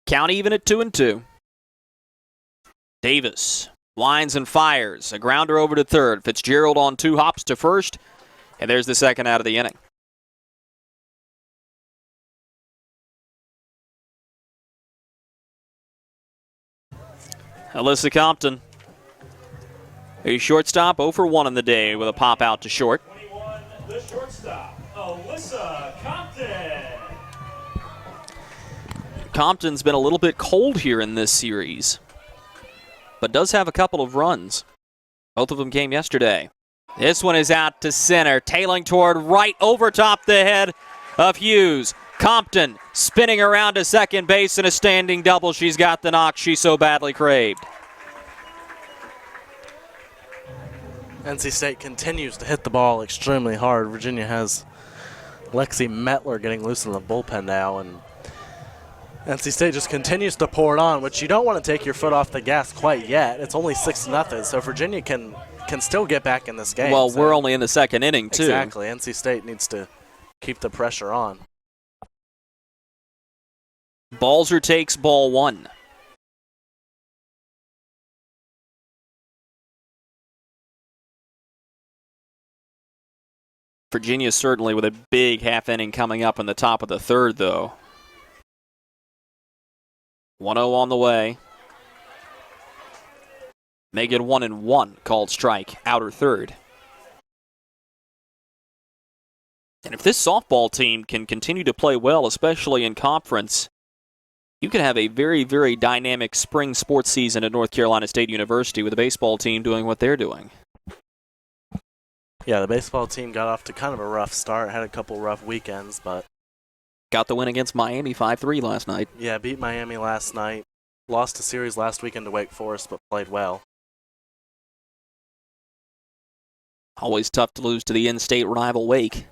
Count even at 2-2. Davis lines and fires. A grounder over to third. Fitzgerald on 2 hops to first. And there's the second out of the inning. Alyssa Compton, a shortstop, 0 for 1 in the day with a pop out to short. 21, the shortstop, Alyssa Compton. Compton's been a little bit cold here in this series, but does have a couple of runs. Both of them came yesterday. This one is out to center, tailing toward right, over top the head of Hughes. Compton spinning around to second base in a standing double. She's got the knock she so badly craved. NC State continues to hit the ball extremely hard. Virginia has Lexi Metler getting loose in the bullpen now, and NC State just continues to pour it on, which you don't want to take your foot off the gas quite yet. It's only 6-0, so Virginia can still get back in this game. Well, so we're only in the second inning, too. Exactly. NC State needs to keep the pressure on. Balzer takes ball 1. Virginia certainly with a big half inning coming up in the top of the third, though. 1-0 on the way. Make it 1-1, called strike, outer third. And if this softball team can continue to play well, especially in conference, you could have a very, very dynamic spring sports season at North Carolina State University with the baseball team doing what they're doing. Yeah, the baseball team got off to kind of a rough start, had a couple rough weekends, but got the win against Miami 5-3 last night. yeah, beat Miami last night. Lost a series last weekend to Wake Forest, but played well. Always tough to lose to the in-state rival Wake.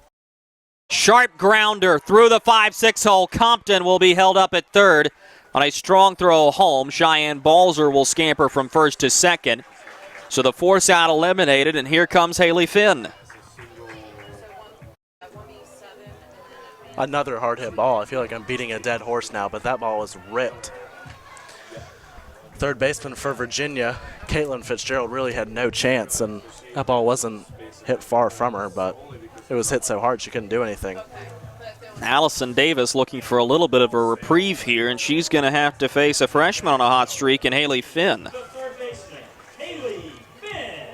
Sharp grounder through the 5-6 hole. Compton will be held up at third on a strong throw home. Cheyenne Balzer will scamper from first to second. So the force out eliminated, and here comes Haley Finn. Another hard hit ball. I feel like I'm beating a dead horse now, but that ball was ripped. Third baseman for Virginia, Caitlin Fitzgerald, really had no chance, and that ball wasn't hit far from her, but it was hit so hard she couldn't do anything. Allison Davis looking for a little bit of a reprieve here, and she's going to have to face a freshman on a hot streak in Haley Finn. The third baseman, Haley Finn.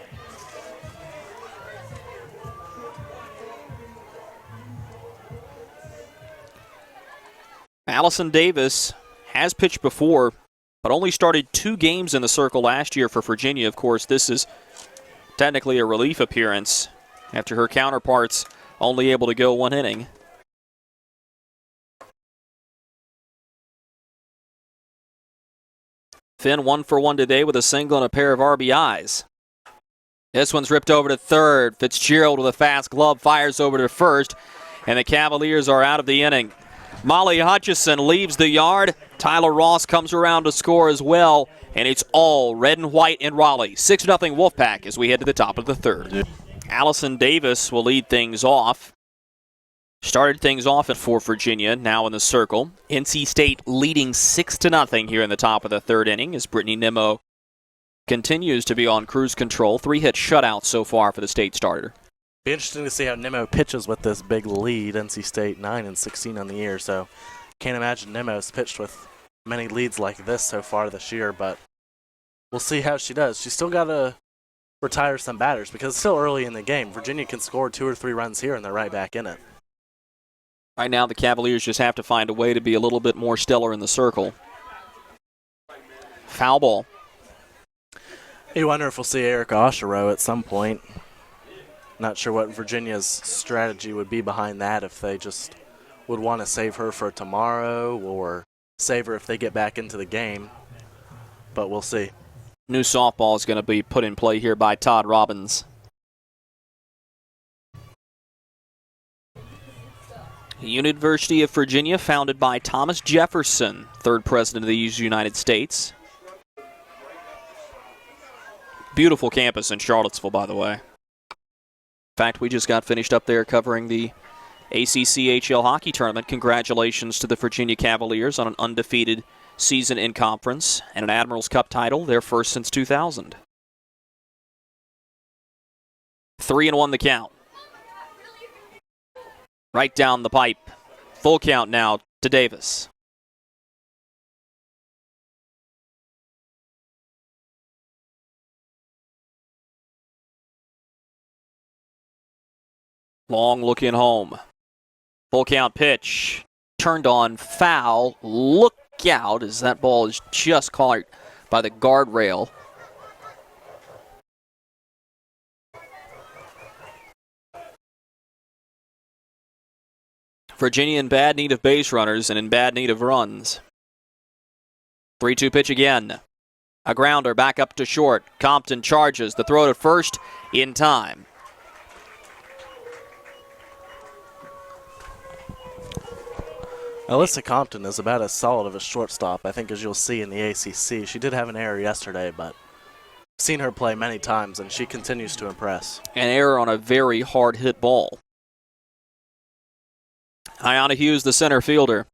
Allison Davis has pitched before, but only started 2 games in the circle last year for Virginia. Of course, this is technically a relief appearance after her counterparts only able to go 1 inning. Finn 1 for 1 today with a single and a pair of RBIs. This one's ripped over to third. Fitzgerald with a fast glove fires over to first, and the Cavaliers are out of the inning. Molly Hutchison leaves the yard. Tyler Ross comes around to score as well, and it's all red and white in Raleigh. 6-0 Wolfpack as we head to the top of the third. Allison Davis will lead things off. Started things off for Virginia, now in the circle. NC State leading 6-0 here in the top of the third inning as Brittany Nimmo continues to be on cruise control. 3-hit shutout so far for the state starter. Be interesting to see how Nimmo pitches with this big lead. NC State 9-16 on the year, so can't imagine Nimmo's pitched with many leads like this so far this year, but we'll see how she does. She's still got to retire some batters because it's still early in the game. Virginia can score 2 or 3 runs here and they're right back in it. Right now the Cavaliers just have to find a way to be a little bit more stellar in the circle. Foul ball. You wonder if we'll see Erica Oshiro at some point. Not sure what Virginia's strategy would be behind that, if they just would want to save her for tomorrow or save her if they get back into the game. But we'll see. New softball is going to be put in play here by Todd Robbins. University of Virginia, founded by Thomas Jefferson, 3rd president of the United States. Beautiful campus in Charlottesville, by the way. In fact, we just got finished up there covering the ACCHL hockey tournament. Congratulations to the Virginia Cavaliers on an undefeated season in conference and an Admirals Cup title, their first since 2000. 3-1 the count. Right down the pipe. Full count now to Davis. Long looking home. Full count pitch. Turned on foul. Look out as that ball is just caught by the guardrail. Virginia in bad need of base runners and in bad need of runs. 3-2 pitch again. A grounder back up to short. Compton charges. The throw to first in time. Alyssa Compton is about as solid of a shortstop, I think, as you'll see in the ACC. She did have an error yesterday, but I've seen her play many times, and she continues to impress. An error on a very hard hit ball. Ayanna Hughes, the center fielder.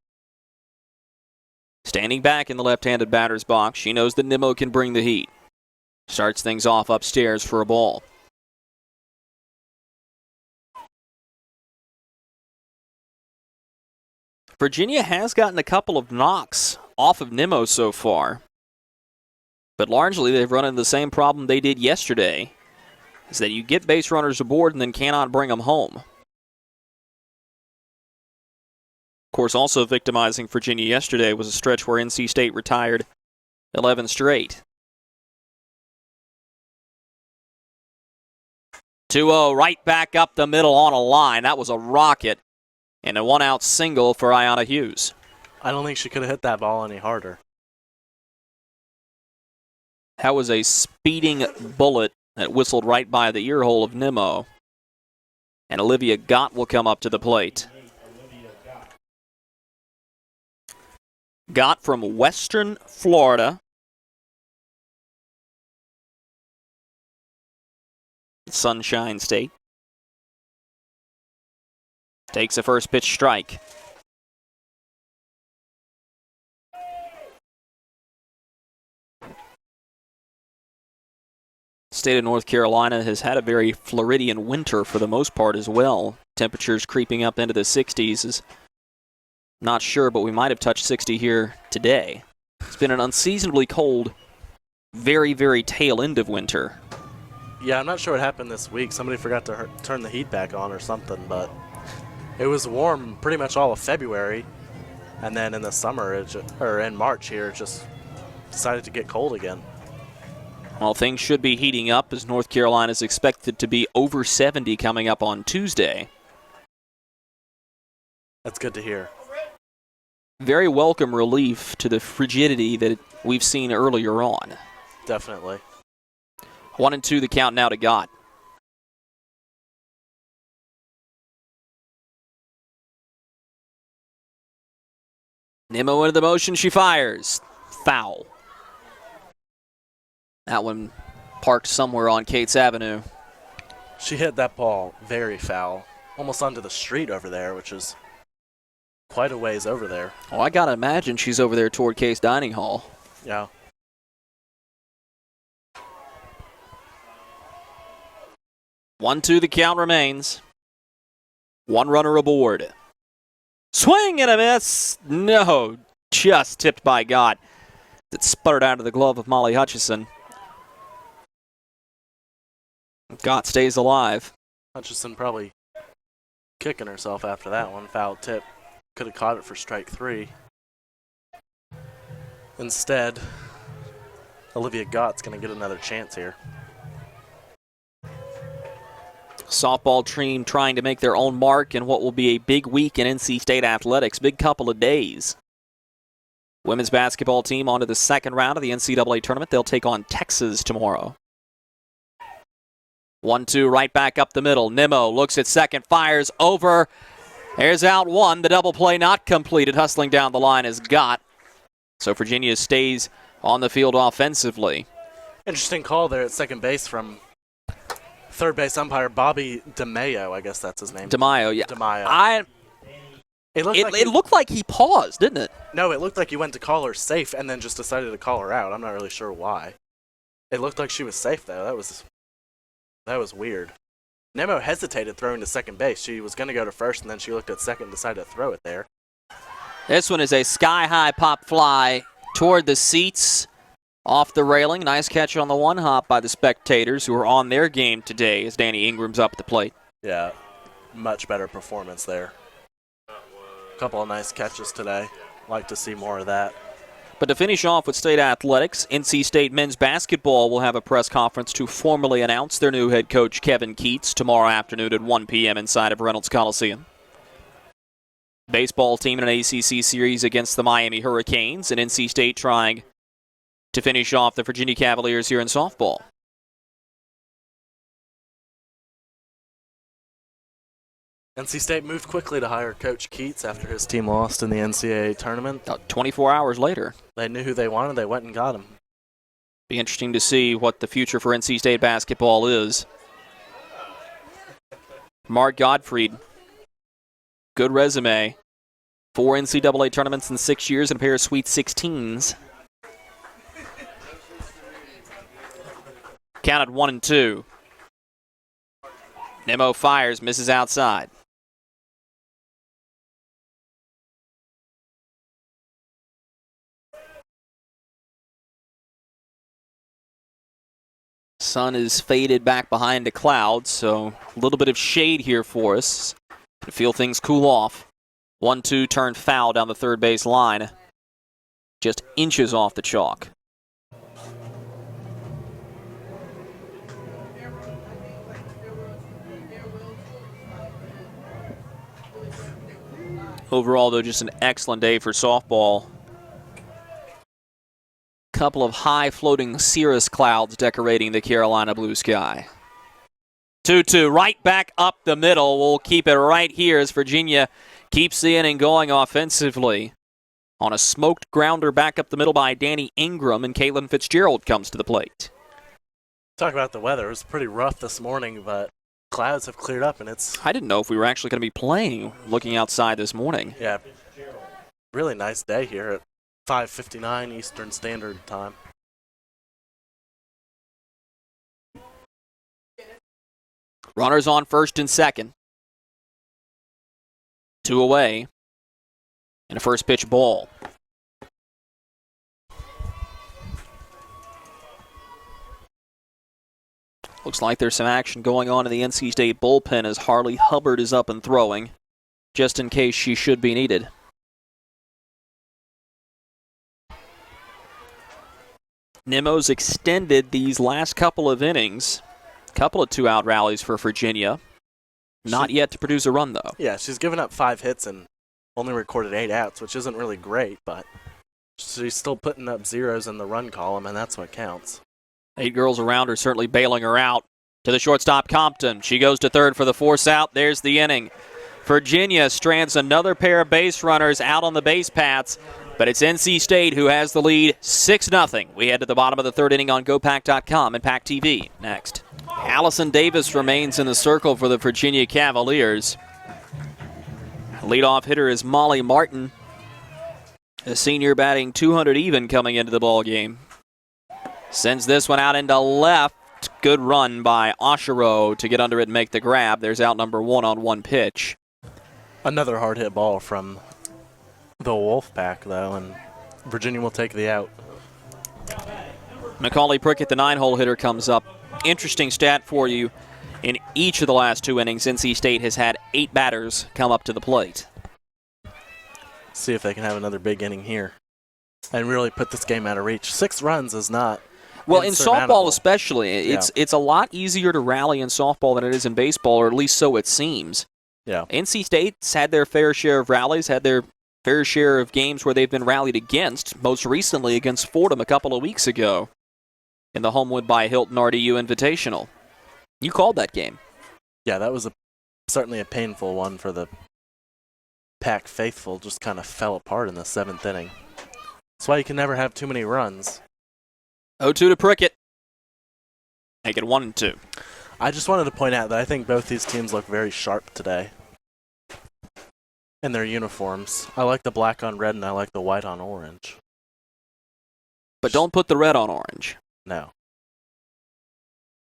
Standing back in the left-handed batter's box. She knows that Nimmo can bring the heat. Starts things off upstairs for a ball. Virginia has gotten a couple of knocks off of Nimmo so far, but largely they've run into the same problem they did yesterday, is that you get base runners aboard and then cannot bring them home. Of course, also victimizing Virginia yesterday was a stretch where NC State retired 11 straight. 2-0 right back up the middle on a line. That was a rocket. And a one-out single for Ayanna Hughes. I don't think she could have hit that ball any harder. That was a speeding bullet that whistled right by the ear hole of Nimmo. And Olivia Gott will come up to the plate. Gott from Western Florida. Sunshine State. Takes a first pitch strike. State of North Carolina has had a very Floridian winter for the most part as well. Temperatures creeping up into the 60s. Is not sure, but we might have touched 60 here today. It's been an unseasonably cold, very, very tail end of winter. Yeah, I'm not sure what happened this week. Somebody forgot to turn the heat back on or something, but it was warm pretty much all of February, and then in the summer, or in March here, it just decided to get cold again. Well, things should be heating up as North Carolina is expected to be over 70 coming up on Tuesday. That's good to hear. Very welcome relief to the frigidity that we've seen earlier on. Definitely. 1-2 the count now to Gott. Nimmo into the motion, she fires. Foul. That one parked somewhere on Cates Avenue. She hit that ball very foul, almost onto the street over there, which is quite a ways over there. Oh, I gotta imagine she's over there toward Case Dining Hall. Yeah. One-two the count remains. One runner aboard. Swing and a miss. No, just tipped by Gott. That sputtered out of the glove of Molly Hutchison. Gott stays alive. Hutchison probably kicking herself after that one. Foul tip. Could have caught it for strike 3. Instead, Olivia Gott's going to get another chance here. Softball team trying to make their own mark in what will be a big week in NC State athletics. Big couple of days. Women's basketball team on to the second round of the NCAA tournament. They'll take on Texas tomorrow. 1-2 right back up the middle. Nimmo looks at second, fires over. There's out one. The double play not completed. Hustling down the line is Gott. So Virginia stays on the field offensively. Interesting call there at second base from third base umpire Bobby DeMayo. I guess that's his name. DeMayo, yeah. DeMayo. It looked like he paused, didn't it? No, it looked like he went to call her safe and then just decided to call her out. I'm not really sure why. It looked like she was safe, though. That was weird. Nimmo hesitated throwing to second base. She was going to go to first, and then she looked at second and decided to throw it there. This one is a sky-high pop fly toward the seats, off the railing. Nice catch on the one hop by the spectators who are on their game today as Danny Ingram's up at the plate. Yeah, much better performance there. Couple of nice catches today. Like to see more of that. But to finish off with state athletics, NC State men's basketball will have a press conference to formally announce their new head coach, Kevin Keats, tomorrow afternoon at 1 p.m. inside of Reynolds Coliseum. Baseball team in an ACC series against the Miami Hurricanes, and NC State trying to finish off the Virginia Cavaliers here in softball. NC State moved quickly to hire Coach Keats after his team lost in the NCAA tournament. 24 hours later. They knew who they wanted. They went and got him. Be interesting to see what the future for NC State basketball is. Mark Gottfried, good resume. 4 NCAA tournaments in 6 years and a pair of Sweet 16s. Counted 1-2. Nimmo fires, misses outside. Sun is faded back behind the clouds, so a little bit of shade here for us to feel things cool off. 1-2 turned foul down the third base line, just inches off the chalk. Overall, though, just an excellent day for softball. Couple of high floating cirrus clouds decorating the Carolina blue sky. 2-2 right back up the middle. We'll keep it right here as Virginia keeps the inning going offensively. On a smoked grounder back up the middle by Danny Ingram, and Caitlin Fitzgerald comes to the plate. Talk about the weather. It was pretty rough this morning, but clouds have cleared up, and it's... I didn't know if we were actually going to be playing looking outside this morning. Yeah, really nice day here at 5:59 Eastern Standard Time. Runners on first and second. 2 away. And a first pitch ball. Looks like there's some action going on in the NC State bullpen as Harley Hubbard is up and throwing, just in case she should be needed. Nemo's extended these last couple of innings. Couple of 2-out rallies for Virginia. Not yet to produce a run, though. Yeah, she's given up 5 hits and only recorded 8 outs, which isn't really great, but she's still putting up zeros in the run column, and that's what counts. 8 girls around her certainly bailing her out. To the shortstop, Compton. She goes to third for the force out. There's the inning. Virginia strands another pair of base runners out on the base paths, but it's NC State who has the lead 6-0. We head to the bottom of the third inning on GoPack.com and PackTV next. Allison Davis remains in the circle for the Virginia Cavaliers. Leadoff hitter is Molly Martin, a senior batting 200 even coming into the ball game. Sends this one out into left. Good run by Oshiro to get under it and make the grab. There's out number 1 on 1 pitch. Another hard hit ball from the Wolfpack, though, and Virginia will take the out. Macaulay Prickett, the 9-hole hitter, comes up. Interesting stat for you. In each of the last 2 innings, NC State has had 8 batters come up to the plate. See if they can have another big inning here and really put this game out of reach. 6 runs is not well, in insurmountable. softball especially, it's a lot easier to rally in softball than it is in baseball, or at least so it seems. Yeah. NC State's had their fair share of rallies, had their fair share of games where they've been rallied against, most recently against Fordham a couple of weeks ago in the Homewood by Hilton RDU Invitational. You called that game. Yeah, that was certainly a painful one for the Pack faithful. Just kind of fell apart in the 7th inning. That's why you can never have too many runs. 0-2 to Prickett. Make it 1-2. I just wanted to point out that I think both these teams look very sharp today in their uniforms. I like the black on red and I like the white on orange. But don't put the red on orange. No.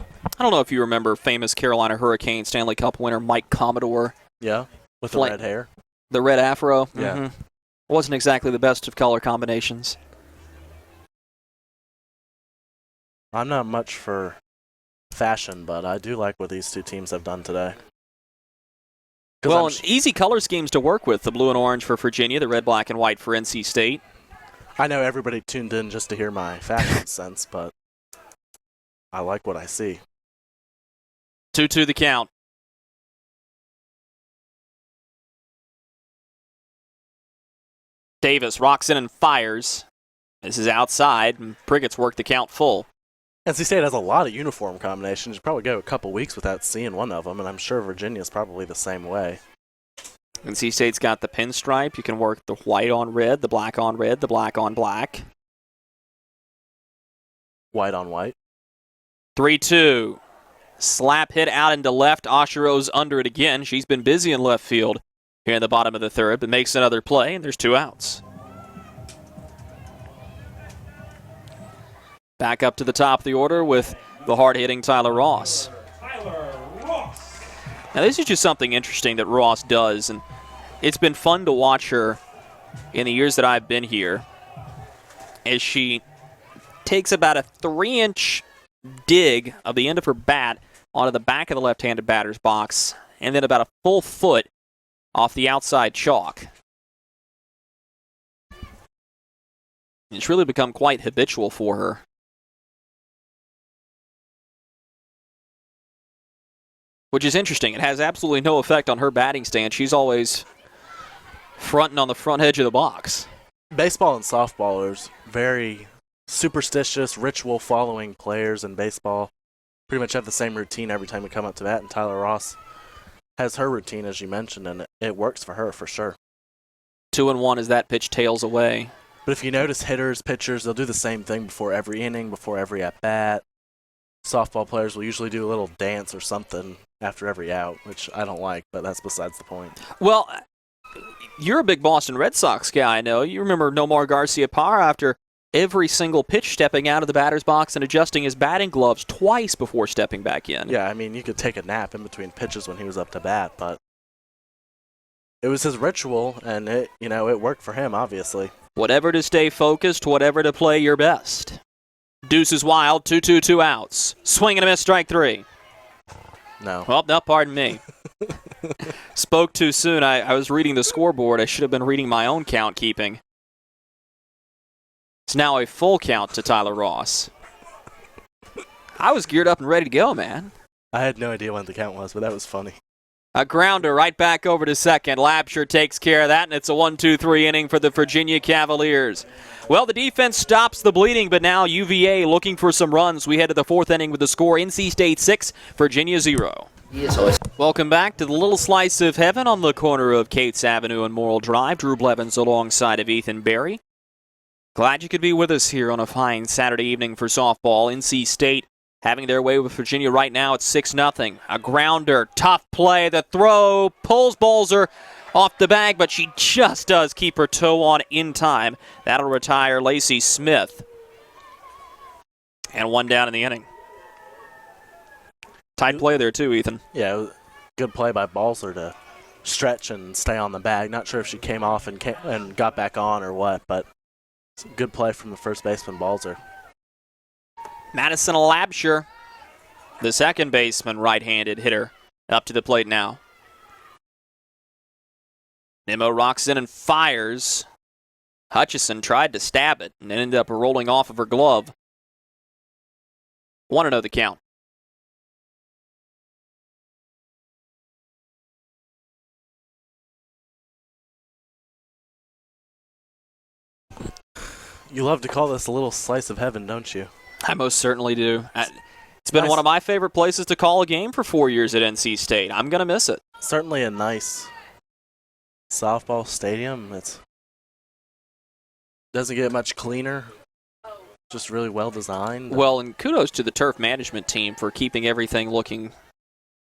I don't know if you remember famous Carolina Hurricane Stanley Cup winner Mike Commodore. Yeah, with the red hair. The red afro. Yeah. Mm-hmm. Wasn't exactly the best of color combinations. I'm not much for fashion, but I do like what these two teams have done today. Well, easy color schemes to work with. The blue and orange for Virginia, the red, black, and white for NC State. I know everybody tuned in just to hear my fashion sense, but I like what I see. 2-2 the count. Davis rocks in and fires. This is outside, and Prickett's worked the count full. NC State has a lot of uniform combinations. You probably go a couple weeks without seeing one of them, and I'm sure Virginia's probably the same way. NC State's got the pinstripe. You can work the white on red, the black on red, the black on black. White on white. 3-2. Slap hit out into left. Oshiro's under it again. She's been busy in left field here in the bottom of the third, but makes another play, and there's 2 outs. Back up to the top of the order with the hard-hitting Tyler Ross. Tyler Ross. Now, this is just something interesting that Ross does, and it's been fun to watch her in the years that I've been here as she takes about a 3-inch dig of the end of her bat onto the back of the left-handed batter's box, and then about a full foot off the outside chalk. It's really become quite habitual for her. Which is interesting. It has absolutely no effect on her batting stance. She's always fronting on the front edge of the box. Baseball and softball are very superstitious, ritual-following players in baseball. Pretty much have the same routine every time we come up to bat, and Tyler Ross has her routine, as you mentioned, and it works for her for sure. 2-1 as that pitch tails away. But if you notice hitters, pitchers, they'll do the same thing before every inning, before every at-bat. Softball players will usually do a little dance or something after every out, which I don't like, but that's besides the point. Well, you're a big Boston Red Sox guy, I know. You remember Nomar Garciaparra after every single pitch stepping out of the batter's box and adjusting his batting gloves twice before stepping back in. Yeah, I mean, you could take a nap in between pitches when he was up to bat, but it was his ritual, and it worked for him, obviously. Whatever to stay focused, whatever to play your best. Deuce is wild, 2-2, 2 outs. Swing and a miss, strike 3. No. Well, no, pardon me. Spoke too soon. I was reading the scoreboard. I should have been reading my own count keeping. It's now a full count to Tyler Ross. I was geared up and ready to go, man. I had no idea what the count was, but that was funny. A grounder right back over to second. Labsher takes care of that, and it's a 1-2-3 inning for the Virginia Cavaliers. Well, the defense stops the bleeding, but now UVA looking for some runs. We head to the fourth inning with the score NC State 6, Virginia 0. Welcome back to the little slice of heaven on the corner of Cates Avenue and Morrill Drive. Drew Blevins alongside of Ethan Berry. Glad you could be with us here on a fine Saturday evening for softball. NC State having their way with Virginia right now at 6-0. A grounder, tough play, the throw, pulls Balzer off the bag, but she just does keep her toe on in time. That'll retire Lacey Smith. And one down in the inning. Tight play there too, Ethan. Yeah, it was good play by Balzer to stretch and stay on the bag. Not sure if she came off and got back on or what, but it's a good play from the first baseman, Balzer. Madison Labsher, the second baseman, right-handed hitter, up to the plate now. Nimmo rocks in and fires. Hutchison tried to stab it and ended up rolling off of her glove. 1-0 the count. You love to call this a little slice of heaven, don't you? I most certainly do. It's been Nice. one of my favorite places to call a game for 4 years at NC State. I'm going to miss it. Certainly a nice softball stadium. It doesn't get much cleaner. Just really well designed. Well, and kudos to the turf management team for keeping everything looking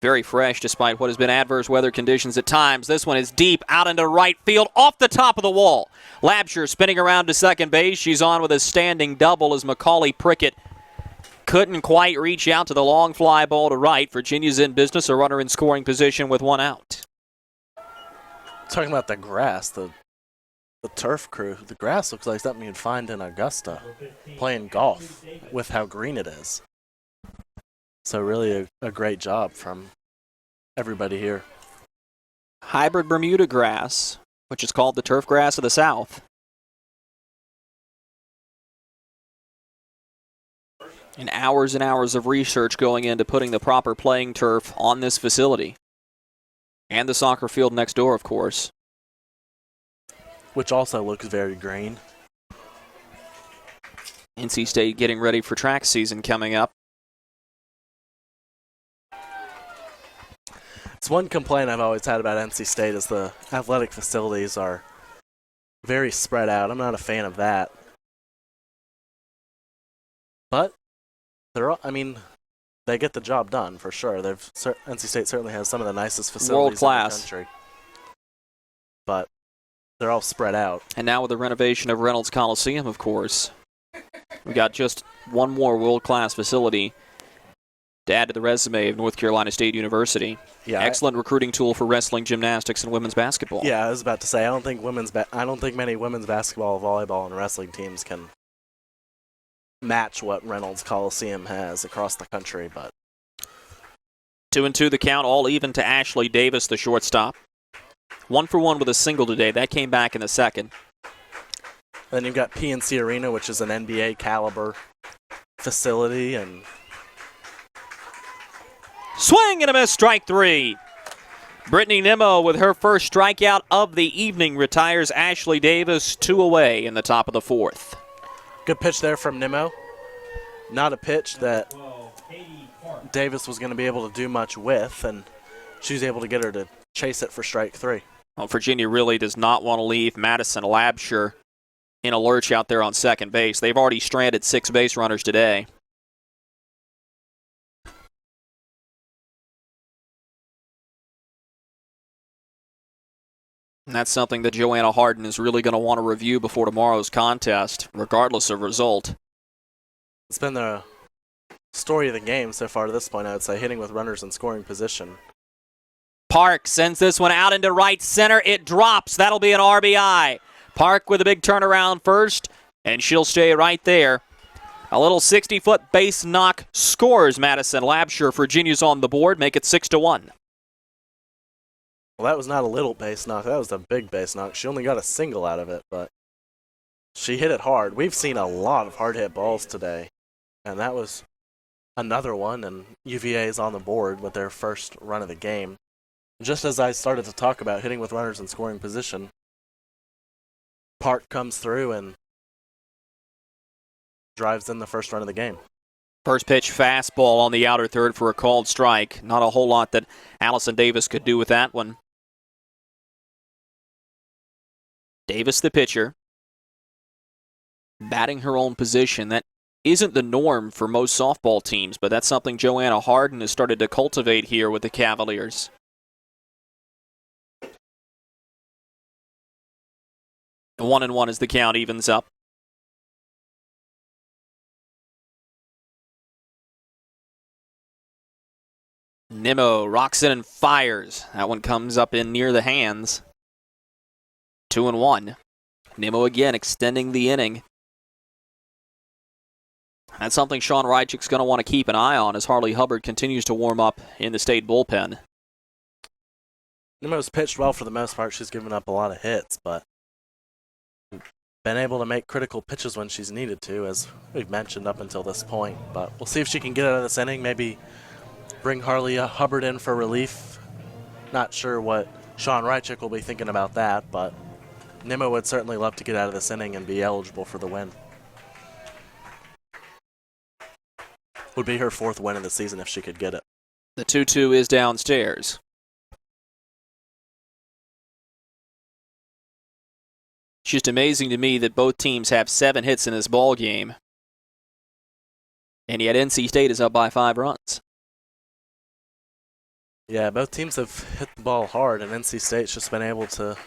very fresh despite what has been adverse weather conditions at times. This one is deep out into right field off the top of the wall. Labsher spinning around to second base. She's on with a standing double as Macaulay Prickett couldn't quite reach out to the long fly ball to right. Virginia's in business, a runner in scoring position with 1 out. Talking about the grass, the turf crew, the grass looks like something you'd find in Augusta playing golf with how green it is. So really a great job from everybody here. Hybrid Bermuda grass, which is called the turf grass of the South. And hours of research going into putting the proper playing turf on this facility. And the soccer field next door, of course. Which also looks very green. NC State getting ready for track season coming up. It's one complaint I've always had about NC State is the athletic facilities are very spread out. I'm not a fan of that. But they get the job done for sure. NC State certainly has some of the nicest facilities World class. in the country. But they're all spread out. And now with the renovation of Reynolds Coliseum, of course, we got just one more world-class facility to add to the resume of North Carolina State University. Yeah, excellent recruiting tool for wrestling, gymnastics, and women's basketball. Yeah, I was about to say I don't think many women's basketball, volleyball, and wrestling teams can match what Reynolds Coliseum has across the country, but 2-2 the count, all even to Ashley Davis, the shortstop. 1 for 1 with a single today. That came back in the second. then you've got PNC Arena, which is an NBA caliber facility, and Swing and a miss, strike 3. Brittany Nimmo with her first strikeout of the evening retires Ashley Davis 2 away in the top of the 4th. good pitch there from Nimmo. Not a pitch that Davis was going to be able to do much with, and she was able to get her to chase it for strike 3. Well, Virginia really does not want to leave Madison Labshire in a lurch out there on second base. They've already stranded 6 base runners today. And that's something that Joanna Harden is really going to want to review before tomorrow's contest, regardless of result. It's been the story of the game so far to this point, I would say, hitting with runners in scoring position. Park sends this one out into right center. It drops. That'll be an RBI. Park with a big turnaround first, and she'll stay right there. A little 60-foot base knock scores Madison Labshire. Virginia's on the board. Make it 6-1. Well, that was not a little base knock. That was a big base knock. She only got a single out of it, but she hit it hard. We've seen a lot of hard-hit balls today, and that was another one, and UVA is on the board with their first run of the game. Just as I started to talk about hitting with runners in scoring position, Park comes through and drives in the first run of the game. First pitch fastball on the outer third for a called strike. Not a whole lot that Allison Davis could do with that one. Davis, the pitcher, batting her own position. That isn't the norm for most softball teams, but that's something Joanna Harden has started to cultivate here with the Cavaliers. The 1-1 as the count evens up. Nimmo rocks in and fires. That one comes up in near the hands. 2-1. Nimmo again extending the inning. That's something Sean Reichick's going to want to keep an eye on as Harley Hubbard continues to warm up in the state bullpen. Nimmo's pitched well for the most part. She's given up a lot of hits, but been able to make critical pitches when she's needed to, as we've mentioned up until this point. But we'll see if she can get out of this inning, maybe bring Harley Hubbard in for relief. Not sure what Sean Reichick will be thinking about that, but Nimmo would certainly love to get out of this inning and be eligible for the win. Would be her 4th win of the season if she could get it. The 2-2 is downstairs. It's just amazing to me that both teams have 7 hits in this ball game, and yet NC State is up by 5 runs. Yeah, both teams have hit the ball hard, and NC State's just been able to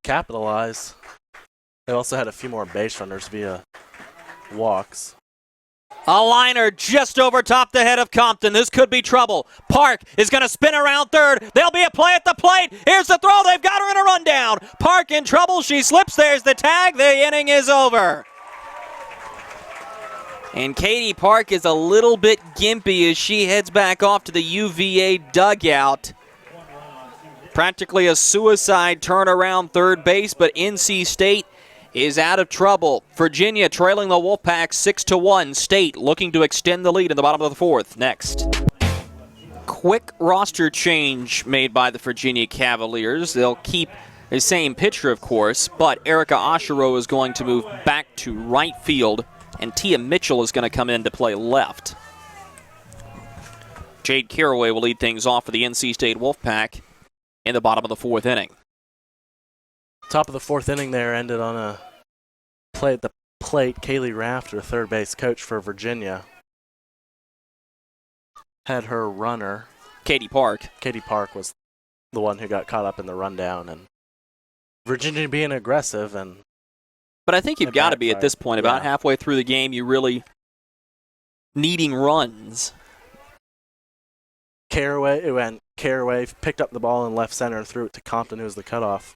capitalize. They also had a few more base runners via walks. A liner just over top the head of Compton. This could be trouble. Park is going to spin around third. There'll be a play at the plate. Here's the throw. They've got her in a rundown. Park in trouble. She slips. There's the tag. The inning is over. And Katie Park is a little bit gimpy as she heads back off to the UVA dugout. Practically a suicide turnaround third base, but NC State is out of trouble. Virginia trailing the Wolfpack 6-1. State looking to extend the lead in the bottom of the 4th. Next. Quick roster change made by the Virginia Cavaliers. They'll keep the same pitcher, of course, but Erica Oshiro is going to move back to right field, and Tia Mitchell is going to come in to play left. Jade Caraway will lead things off for the NC State Wolfpack in the bottom of the 4th inning. Top of the 4th inning there ended on a play at the plate. Kaylee Rafter, third base coach for Virginia, had her runner. Katie Park. Katie Park was the one who got caught up in the rundown, and Virginia being aggressive. But I think you've got to be at this point, about halfway through the game, you're really needing runs. Caraway picked up the ball in left center and threw it to Compton, who was the cutoff.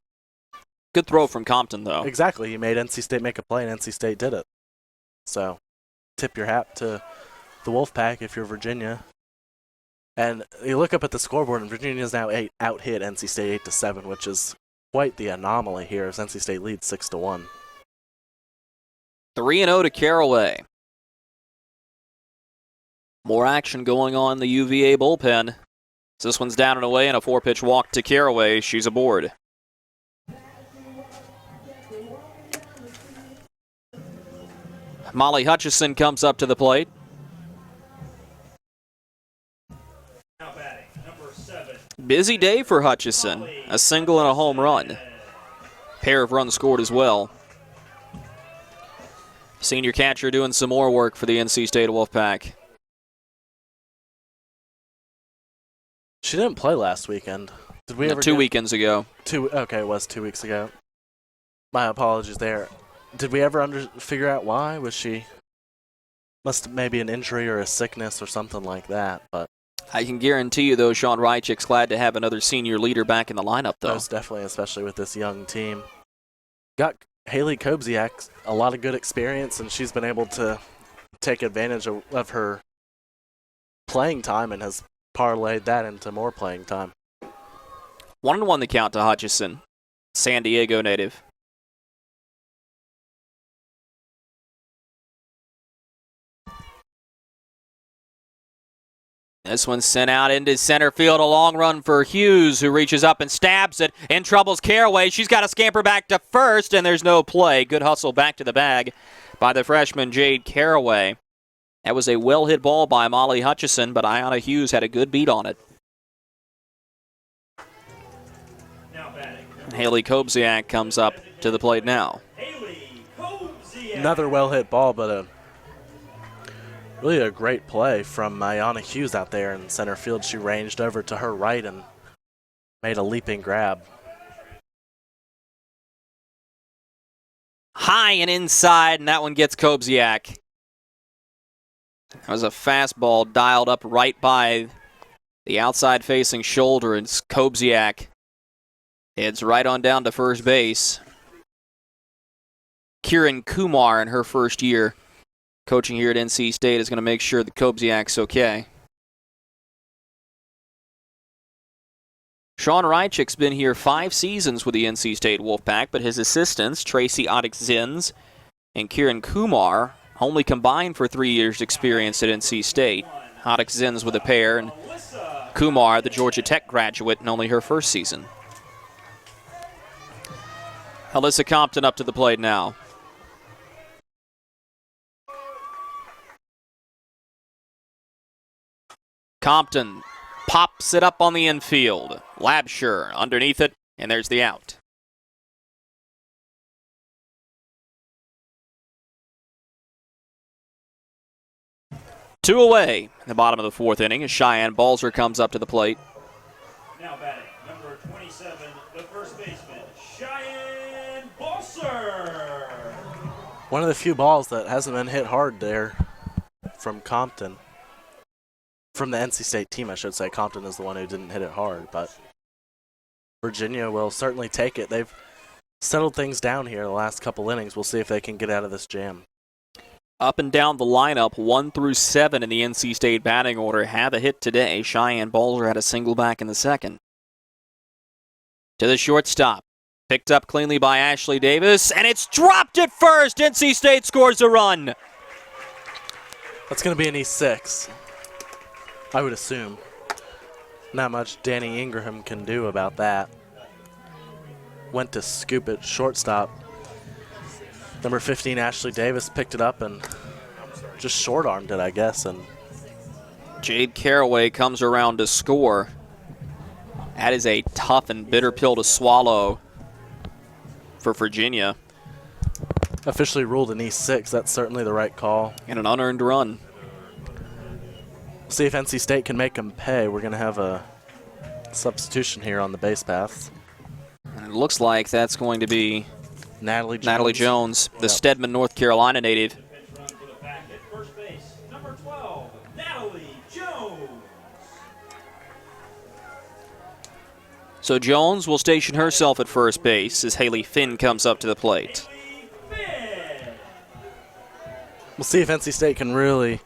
Good throw from Compton, though. Exactly. He made NC State make a play, and NC State did it. So tip your hat to the Wolfpack if you're Virginia. And you look up at the scoreboard, and Virginia's now out-hit NC State 8-7, which is quite the anomaly here as NC State leads 6-1. 3-0 to Caraway. More action going on in the UVA bullpen. This one's down and away, and a 4-pitch walk to Caraway. She's aboard. Molly Hutchison comes up to the plate. Now batting, number 7. Busy day for Hutchison. A single and a home run. Pair of runs scored as well. Senior catcher doing some more work for the NC State Wolfpack. She didn't play last weekend. Did we ever? 2 weekends ago. Okay, it was 2 weeks ago. My apologies there. Did we ever figure out why? Was she maybe an injury or a sickness or something like that? But I can guarantee you, though, Sean Reichick's glad to have another senior leader back in the lineup, though. most definitely, especially with this young team. Got Haley Kobziak a lot of good experience, and she's been able to take advantage of her playing time and has parlayed that into more playing time. 1-1 the count to Hutchison, San Diego native. This one's sent out into center field. A long run for Hughes, who reaches up and stabs it. In trouble's Caraway. She's got to scamper back to first, and there's no play. Good hustle back to the bag by the freshman Jade Caraway. That was a well-hit ball by Molly Hutchison, but Ayanna Hughes had a good beat on it. Now batting, Haley Kobziak comes up to the plate now. Haley Kobziak. Another well-hit ball, but really a great play from Ayanna Hughes out there in center field. She ranged over to her right and made a leaping grab. High and inside, and that one gets Kobziak. That was a fastball dialed up right by the outside-facing shoulder, and Kobziak heads right on down to first base. Kiran Kumar, in her first year coaching here at NC State, is going to make sure that Kobziak's okay. Sean Reichick's been here 5 seasons with the NC State Wolfpack, but his assistants, Tracy Oddix-Zins and Kiran Kumar, only combined for 3 years' experience at NC State. Oddix-Zins with a pair, and Kumar, the Georgia Tech graduate, in only her first season. Alyssa Compton up to the plate now. Compton pops it up on the infield. Labsher underneath it, and there's the out. Two away in the bottom of the 4th inning as Cheyenne Balzer comes up to the plate. Now batting, number 27, the first baseman, Cheyenne Balzer. One of the few balls that hasn't been hit hard there from Compton. From the NC State team, I should say. Compton is the one who didn't hit it hard, but Virginia will certainly take it. They've settled things down here the last couple innings. We'll see if they can get out of this jam. Up and down the lineup, 1 through 7 in the NC State batting order have a hit today. Cheyenne Balzer had a single back in the 2nd. To the shortstop. Picked up cleanly by Ashley Davis, and it's dropped at first. NC State scores a run. That's going to be an E6, I would assume. Not much Danny Ingraham can do about that. Went to scoop it shortstop. Number 15, Ashley Davis, picked it up and just short-armed it, I guess. And Jade Caraway comes around to score. That is a tough and bitter pill to swallow for Virginia. Officially ruled an E6. That's certainly the right call. And an unearned run. See if NC State can make them pay. We're going to have a substitution here on the base paths. And it looks like that's going to be Natalie Jones, the Stedman, North Carolina native. Pitch run for the pack at first base, number 12, Natalie Jones. So Jones will station herself at first base as Haley Finn comes up to the plate. Haley Finn. We'll see if NC State can really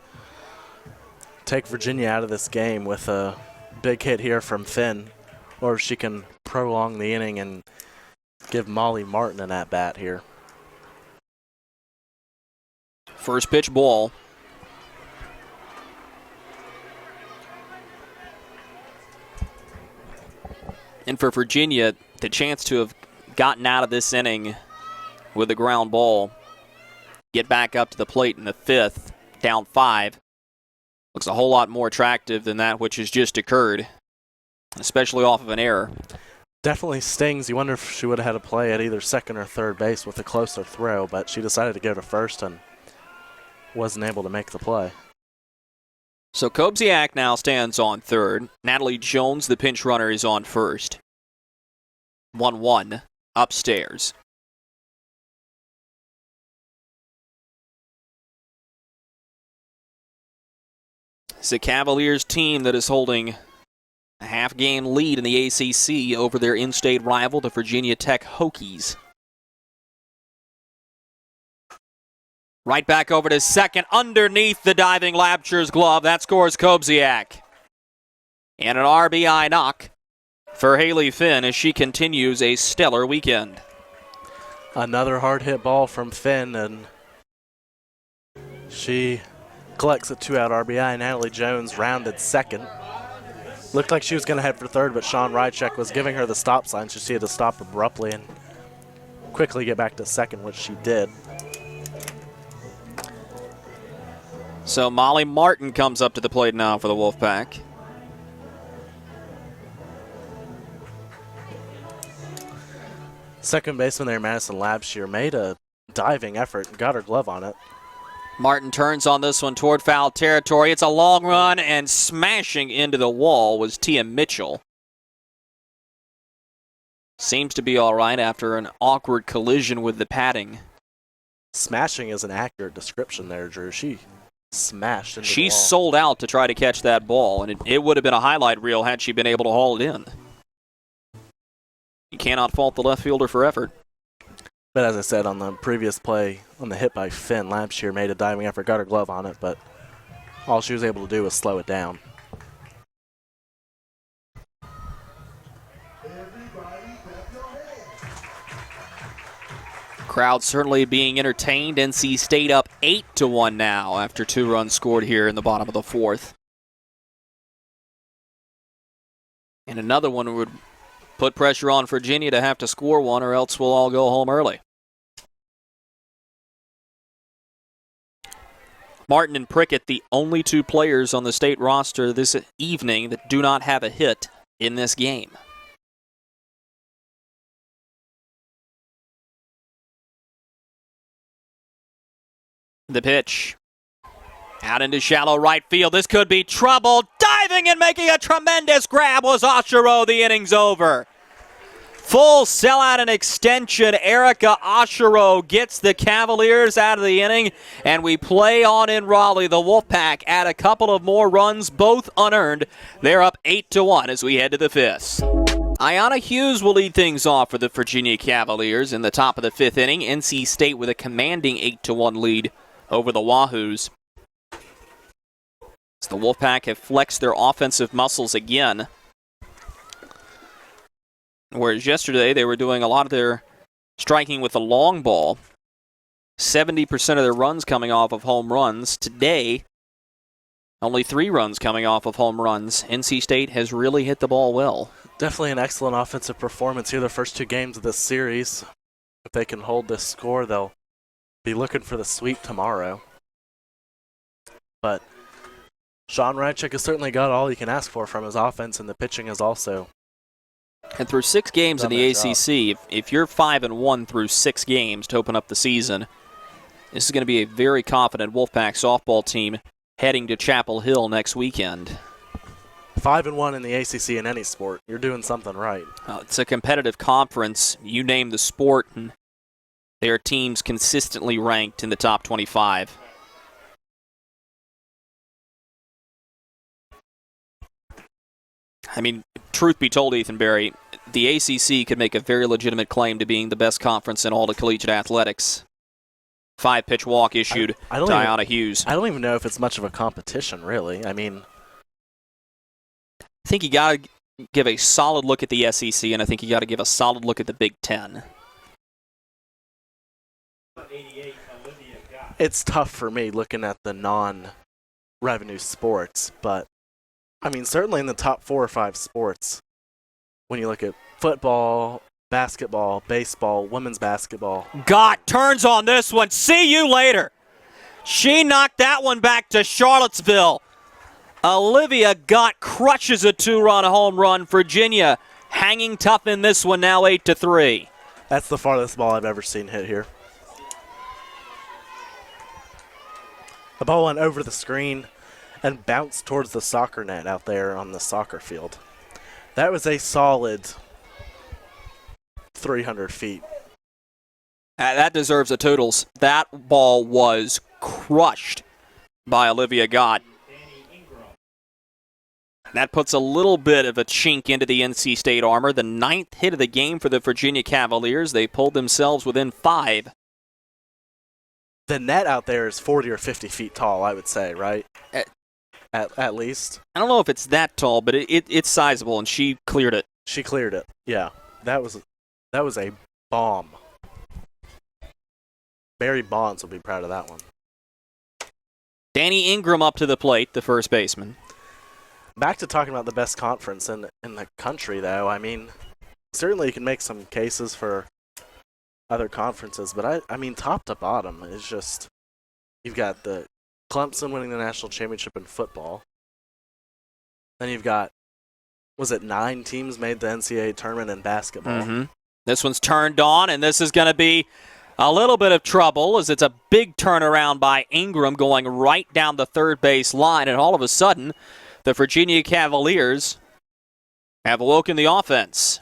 take Virginia out of this game with a big hit here from Finn, or if she can prolong the inning and give Molly Martin an at-bat here. First pitch ball. And for Virginia, the chance to have gotten out of this inning with a ground ball, get back up to the plate in the fifth, down 5, looks a whole lot more attractive than that which has just occurred, especially off of an error. Definitely stings. You wonder if she would have had a play at either second or third base with a closer throw, but she decided to go to first and wasn't able to make the play. So Kobziak now stands on third. Natalie Jones, the pinch runner, is on first. 1-1 upstairs. It's a Cavaliers team that is holding a half-game lead in the ACC over their in-state rival, the Virginia Tech Hokies. Right back over to second, underneath the diving Lapture's glove. That scores Kobziak. And an RBI knock for Haley Finn as she continues a stellar weekend. Another hard hit ball from Finn, and she collects a 2-out RBI. Natalie Jones rounded second. Looked like she was going to head for third, but Sean Rychek was giving her the stop sign, so she had to stop abruptly and quickly get back to second, which she did. So Molly Martin comes up to the plate now for the Wolfpack. Second baseman there, Madison Labshire, made a diving effort and got her glove on it. Martin turns on this one toward foul territory. It's a long run, and smashing into the wall was Tia Mitchell. Seems to be all right after an awkward collision with the padding. Smashing is an accurate description there, Drew. She smashed into the She wall. sold out to try to catch that ball, and it would have been a highlight reel had she been able to haul it in. You cannot fault the left fielder for effort. But as I said on the previous play, on the hit by Finn, Labshire made a diving effort, got her glove on it, but all she was able to do was slow it down. Crowd certainly being entertained. NC State up 8-1 now after 2 runs scored here in the bottom of the 4th. And another one would put pressure on Virginia to have to score one, or else we'll all go home early. Martin and Prickett, the only 2 players on the state roster this evening that do not have a hit in this game. The pitch. Out into shallow right field. This could be trouble. Diving and making a tremendous grab was Oshiro. The inning's over. Full sellout and extension. Erica Oshiro gets the Cavaliers out of the inning, and we play on in Raleigh. The Wolfpack add a couple of more runs, both unearned. They're up 8-1 as we head to the 5th. Ayanna Hughes will lead things off for the Virginia Cavaliers in the top of the 5th inning. NC State with a commanding 8-1 lead over the Wahoos. As the Wolfpack have flexed their offensive muscles again. Whereas yesterday they were doing a lot of their striking with the long ball. 70% of their runs coming off of home runs. Today, only 3 runs coming off of home runs. NC State has really hit the ball well. Definitely an excellent offensive performance here the first 2 games of this series. If they can hold this score, they'll be looking for the sweep tomorrow. But Sean Rychek has certainly got all he can ask for from his offense, and the pitching is also. And through 6 games in the ACC, if you're 5-1 through 6 games to open up the season, this is going to be a very confident Wolfpack softball team heading to Chapel Hill next weekend. 5-1 in the ACC in any sport. You're doing something right. It's a competitive conference. You name the sport, and there are teams consistently ranked in the top 25. I mean, truth be told, Ethan Berry, the ACC could make a very legitimate claim to being the best conference in all of collegiate athletics. 5-pitch walk issued I to don't even- Ayanna Hughes. I don't even know if it's much of a competition, really. I mean, I think you got to give a solid look at the SEC, and I think you got to give a solid look at the Big Ten. 88, Olivia Gott. it's tough for me looking at the non-revenue sports, but I mean, certainly in the top 4 or 5 sports, when you look at football, basketball, baseball, women's basketball. Gott turns on this one. See you later. She knocked that one back to Charlottesville. Olivia Gott crushes a 2-run home run. Virginia hanging tough in this one now 8-3. That's the farthest ball I've ever seen hit here. The ball went over the screen and bounced towards the soccer net out there on the soccer field. That was a solid 300 feet. That deserves a totals. That ball was crushed by Olivia Gott. That puts a little bit of a chink into the NC State armor. The 9th hit of the game for the Virginia Cavaliers. They pulled themselves within 5. The net out there is 40 or 50 feet tall, I would say, right? At least. I don't know if it's that tall, but it's sizable, and she cleared it. She cleared it. Yeah, that was a bomb. Barry Bonds will be proud of that one. Danny Ingram up to the plate, the first baseman. Back to talking about the best conference in the country, though. I mean, certainly you can make some cases for other conferences, but I mean, top to bottom is just, you've got the Clemson winning the national championship in football. Then you've got, was it 9 teams made the NCAA tournament in basketball? Mm-hmm. This one's turned on, and this is going to be a little bit of trouble as it's a big turnaround by Ingram going right down the third base line, and all of a sudden, the Virginia Cavaliers have awoken the offense.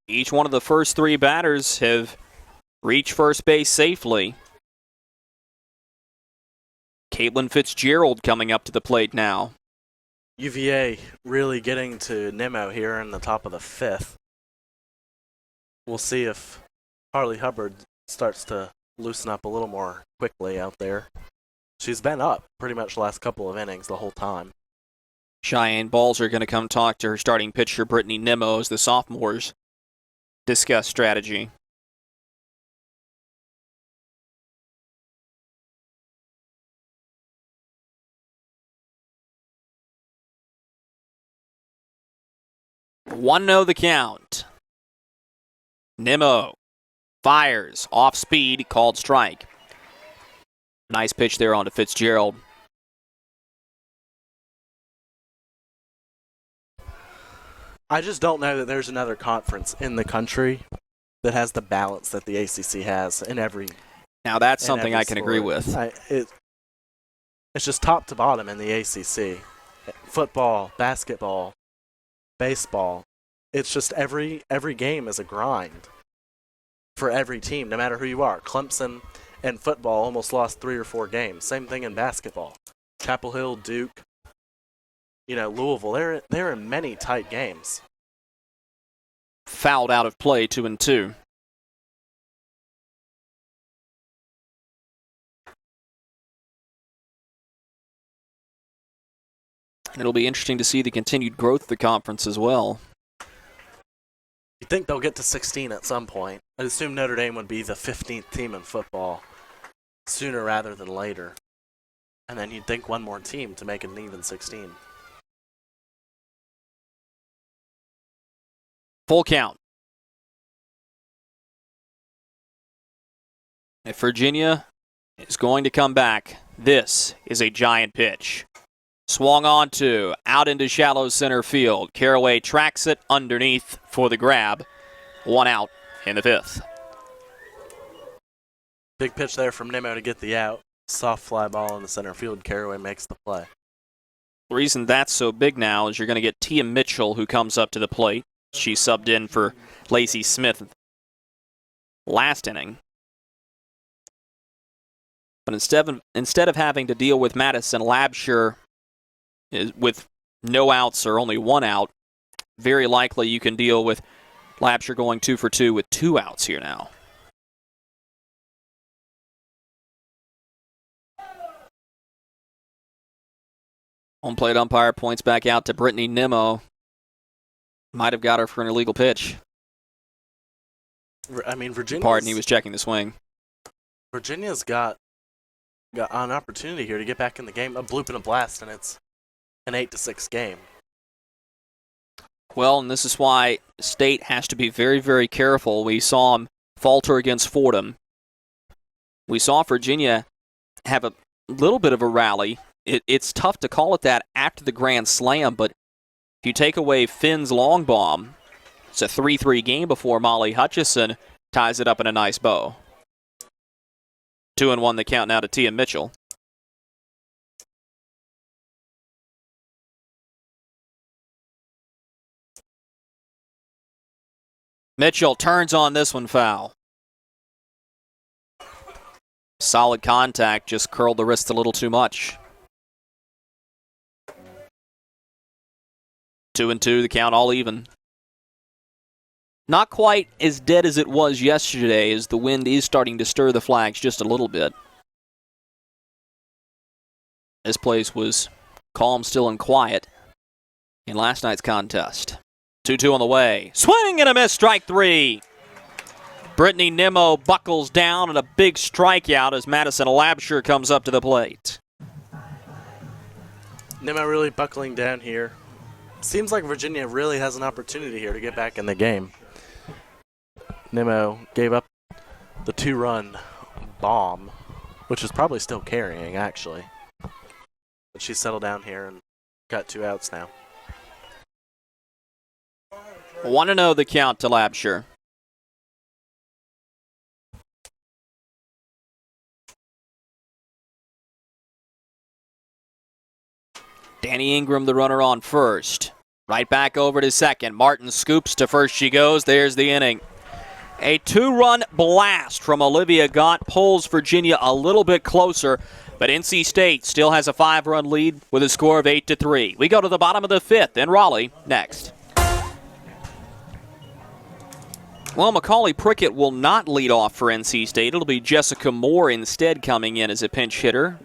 Each one of the first 3 batters have reached first base safely. Caitlin Fitzgerald coming up to the plate now. UVA really getting to Nimmo here in the top of the 5th. We'll see if Harley Hubbard starts to loosen up a little more quickly out there. She's been up pretty much the last couple of innings the whole time. Cheyenne Balls are going to come talk to her starting pitcher Brittany Nimmo as the sophomores discuss strategy. One no the count. Nimmo fires off speed, called strike. Nice pitch there onto Fitzgerald. I just don't know that there's another conference in the country that has the balance that the ACC has in every. Now that's in something every I can agree sport. with. It's just top to bottom in the ACC. Football, basketball, baseball. It's just every game is a grind for every team, no matter who you are. Clemson and football almost lost 3 or 4 games. Same thing in basketball. Chapel Hill, Duke, Louisville. They're in many tight games. Fouled out of play, 2-2. It'll be interesting to see the continued growth of the conference as well. You think they'll get to 16 at some point. I'd assume Notre Dame would be the 15th team in football sooner rather than later. And then you'd think one more team to make it an even 16. Full count. If Virginia is going to come back, this is a giant pitch. Swung on to, out into shallow center field. Caraway tracks it underneath for the grab. 1 out in the 5th. Big pitch there from Nimmo to get the out. Soft fly ball in the center field. Caraway makes the play. The reason that's so big now is you're going to get Tia Mitchell, who comes up to the plate. She subbed in for Lacey Smith last inning. But instead of having to deal with Madison Labshire with no outs or only 1 out, very likely you can deal with Labshire going 2 for 2 with 2 outs here now. Home plate umpire points back out to Brittany Nimmo. Might have got her for an illegal pitch. I mean, Pardon, he was checking the swing. Virginia's got an opportunity here to get back in the game. A bloop and a blast, and it's an 8-6 game. Well, and this is why State has to be very, very careful. We saw them falter against Fordham. We saw Virginia have a little bit of a rally. It's tough to call it that after the Grand Slam, but if you take away Finn's long bomb, it's a 3-3 game before Molly Hutchison ties it up in a nice bow. 2-1 the count now to Tia Mitchell. Mitchell turns on this one foul. Solid contact, just curled the wrist a little too much. 2-2, the count all even. Not quite as dead as it was yesterday, as the wind is starting to stir the flags just a little bit. This place was calm, still, and quiet in last night's contest. 2-2 on the way. Swing and a miss, strike 3. Brittany Nimmo buckles down and a big strikeout as Madison Labshire comes up to the plate. Nimmo really buckling down here. Seems like Virginia really has an opportunity here to get back in the game. Nimmo gave up the 2-run bomb, which is probably still carrying, actually. But she settled down here and got 2 outs now. 1-0 the count to Labshire. Danny Ingram, the runner on first. Right back over to second. Martin scoops to first she goes. There's the inning. A 2-run blast from Olivia Gott pulls Virginia a little bit closer, but NC State still has a 5-run lead with a score of 8-3. We go to the bottom of the 5th in Raleigh next. Well, Macaulay Prickett will not lead off for NC State. It'll be Jessica Moore instead coming in as a pinch hitter.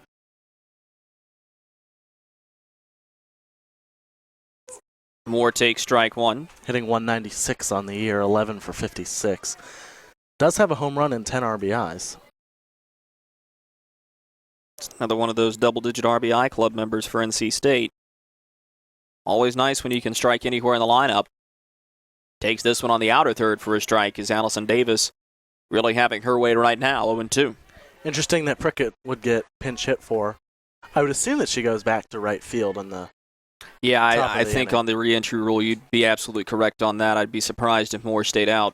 Moore takes strike 1. Hitting 196 on the year, 11 for 56. Does have a home run and 10 RBIs. Another one of those double-digit RBI club members for NC State. Always nice when you can strike anywhere in the lineup. Takes this one on the outer third for a strike as Allison Davis really having her way right now, 0-2. Interesting that Prickett would get pinch hit for. I would assume that she goes back to right field in the Yeah, I think on the re-entry rule, you'd be absolutely correct on that. I'd be surprised if Moore stayed out.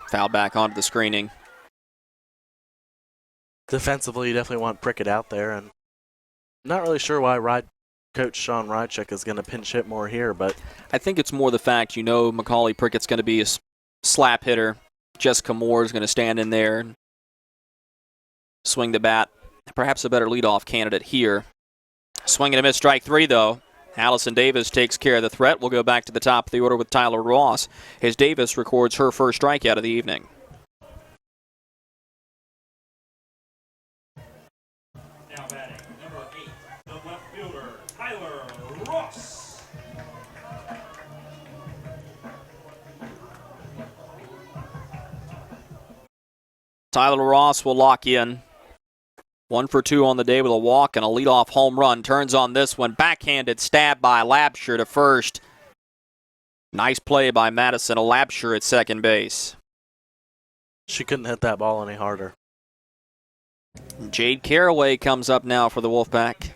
Foul back onto the screening. Defensively, you definitely want Prickett out there, and not really sure why Coach Sean Rychuk is going to pinch hit more here, but I think it's more the fact Macaulay Prickett's going to be a slap hitter. Jessica Moore is going to stand in there and swing the bat. Perhaps a better leadoff candidate here. Swing and a miss, strike 3, though. Allison Davis takes care of the threat. We'll go back to the top of the order with Tyler Ross as Davis records her first strikeout of the evening. Now batting, number 8, the left fielder, Tyler Ross. Tyler Ross will lock in. 1 for 2 on the day with a walk and a leadoff home run. Turns on this one. Backhanded stab by Labshire to first. Nice play by Madison Labshire at second base. she couldn't hit that ball any harder. Jade Caraway comes up now for the Wolfpack.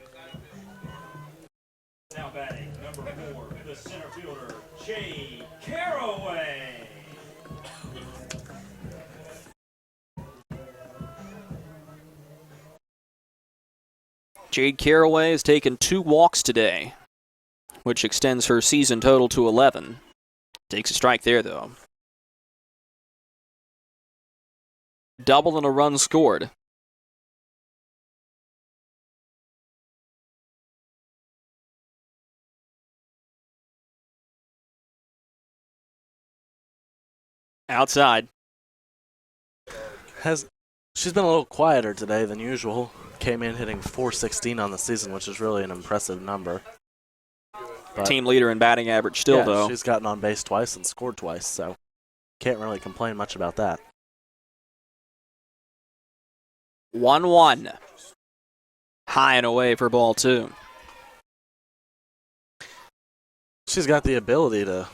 Now batting, number 4, the center fielder, Jade Caraway. Jade Caraway has taken 2 walks today, which extends her season total to 11. Takes a strike there, though. Double and a run scored. outside. She's been a little quieter today than usual. Came in hitting .416 on the season, which is really an impressive number. But Team leader in batting average still, yeah, though. she's gotten on base twice and scored twice, so can't really complain much about that. 1-1. High and away for ball 2. She's got the ability to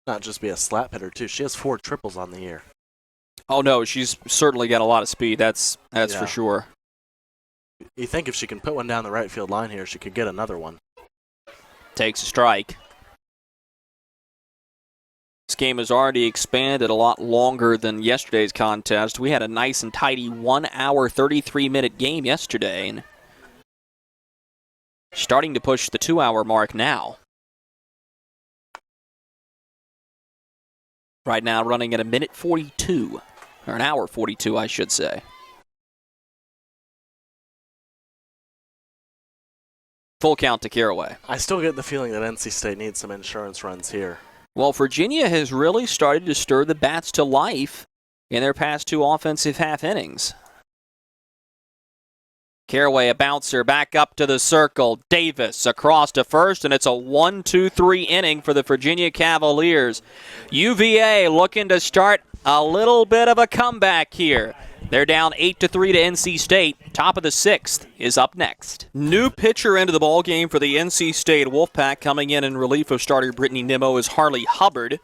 not just be a slap hitter, too. She has 4 triples on the year. Oh, no, she's certainly got a lot of speed. That's Yeah. for sure. You think if she can put one down the right field line here, she could get another one. Takes a strike. This game has already expanded a lot longer than yesterday's contest. We had a nice and tidy 1 hour, 33-minute game yesterday. And starting to push the 2-hour mark now. Right now running at a minute 42, or an hour 42, I should say. Full count to Caraway. I still get the feeling that NC State needs some insurance runs here. Well, Virginia has really started to stir the bats to life in their past 2 offensive half innings. Caraway, a bouncer, back up to the circle. Davis across to first, and it's a 1-2-3 inning for the Virginia Cavaliers. UVA looking to start a little bit of a comeback here. They're down 8-3 to NC State. Top of the 6th is up next. New pitcher into the ballgame for the NC State Wolfpack. Coming in relief of starter Brittany Nimmo is Harley Hubbard.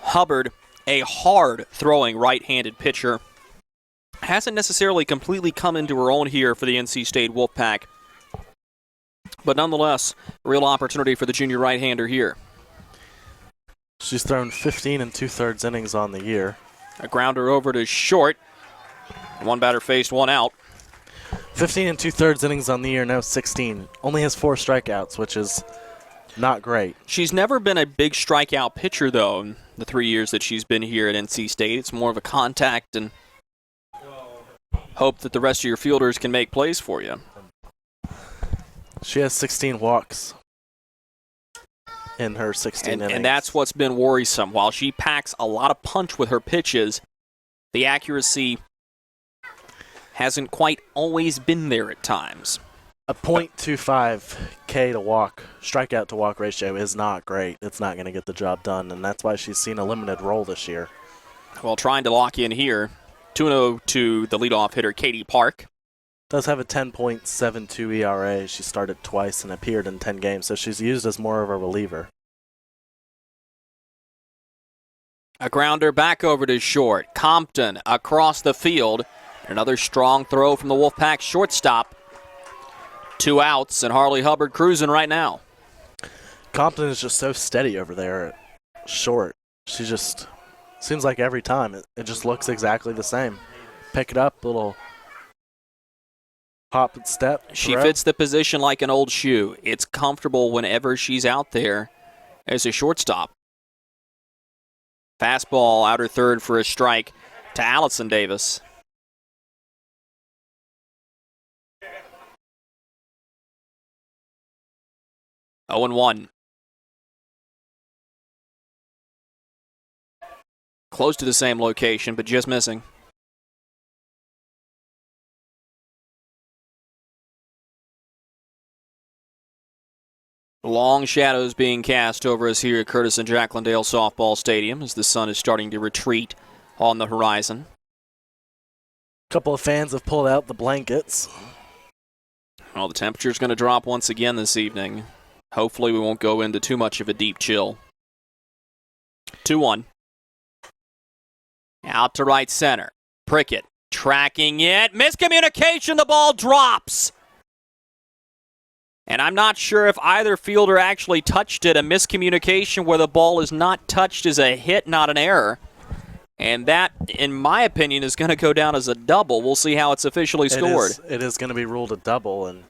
Hubbard, a hard-throwing right-handed pitcher. Hasn't necessarily completely come into her own here for the NC State Wolfpack. But nonetheless, a real opportunity for the junior right-hander here. She's thrown 15 2/3 innings on the year. A grounder over to short. One batter faced, one out. 15 2/3 innings on the year, now 16. Only has 4 strikeouts, which is not great. She's never been a big strikeout pitcher, though, in the 3 years that she's been here at NC State. It's more of a contact and hope that the rest of your fielders can make plays for you. She has 16 walks in her 16 innings. And that's what's been worrisome. While she packs a lot of punch with her pitches, the accuracy hasn't quite always been there at times. A .25 K to walk, strikeout to walk ratio is not great. It's not going to get the job done, and that's why she's seen a limited role this year. Well, trying to lock in here. 2-0 to the leadoff hitter, Katie Park. Does have a 10.72 ERA. She started twice and appeared in 10 games, so she's used as more of a reliever. A grounder back over to short. Compton across the field. Another strong throw from the Wolfpack shortstop. 2 outs, and Harley Hubbard cruising right now. Compton is just so steady over there at short. She just seems like every time it just looks exactly the same. Pick it up, little hop and step. She throw. fits the position like an old shoe. It's comfortable whenever she's out there as a shortstop. Fastball outer third for a strike to Allison Davis. Oh, 0-1. Close to the same location, but just missing. Long shadows being cast over us here at Curtis and Jack-Landale Softball Stadium as the sun is starting to retreat on the horizon. A couple of fans have pulled out the blankets. Well, the temperature's going to drop once again this evening. Hopefully we won't go into too much of a deep chill. 2-1. Out to right center. Prickett tracking it. Miscommunication. The ball drops. And I'm not sure if either fielder actually touched it. A miscommunication where the ball is not touched is a hit, not an error. And that, in my opinion, is going to go down as a double. We'll see how it's officially scored. It is going to be ruled a double, and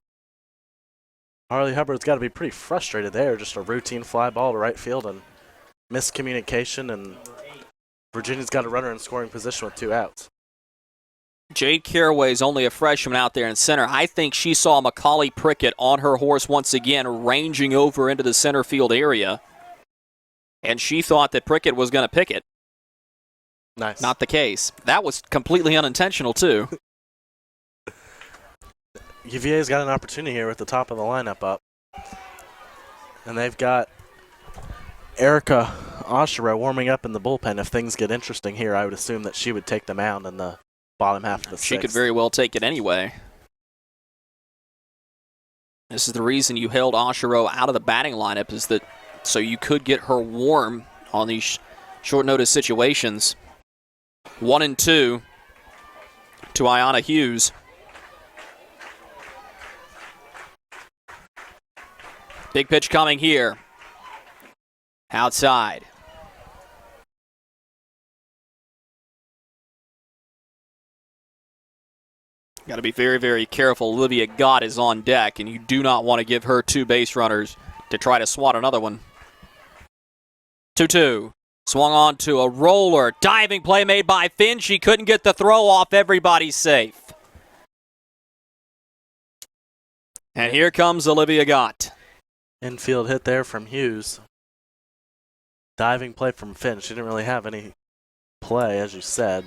Harley Hubbard's got to be pretty frustrated there. Just a routine fly ball to right field and miscommunication, and Virginia's got a runner in scoring position with 2 outs. Jade Caraway's only a freshman out there in center. I think she saw Macaulay Prickett on her horse once again, ranging over into the center field area. And she thought that Prickett was going to pick it. Nice. Not the case. That was completely unintentional, too. UVA's got an opportunity here with the top of the lineup up. And they've got Erica Oshiro warming up in the bullpen. If things get interesting here, I would assume that she would take the mound in the bottom half of the She sixth. could very well take it anyway. This is the reason you held Oshiro out of the batting lineup, is that so you could get her warm on these short notice situations. 1-2 to Ayanna Hughes. Big pitch coming here. Outside. Got to be very, very careful. Olivia Gott is on deck, and you do not want to give her 2 base runners to try to swat another one. 2-2. Swung on to a roller. Diving play made by Finn. She couldn't get the throw off. Everybody's safe. And here comes Olivia Gott. Infield hit there from Hughes. Diving play from Finn. She didn't really have any play, as you said.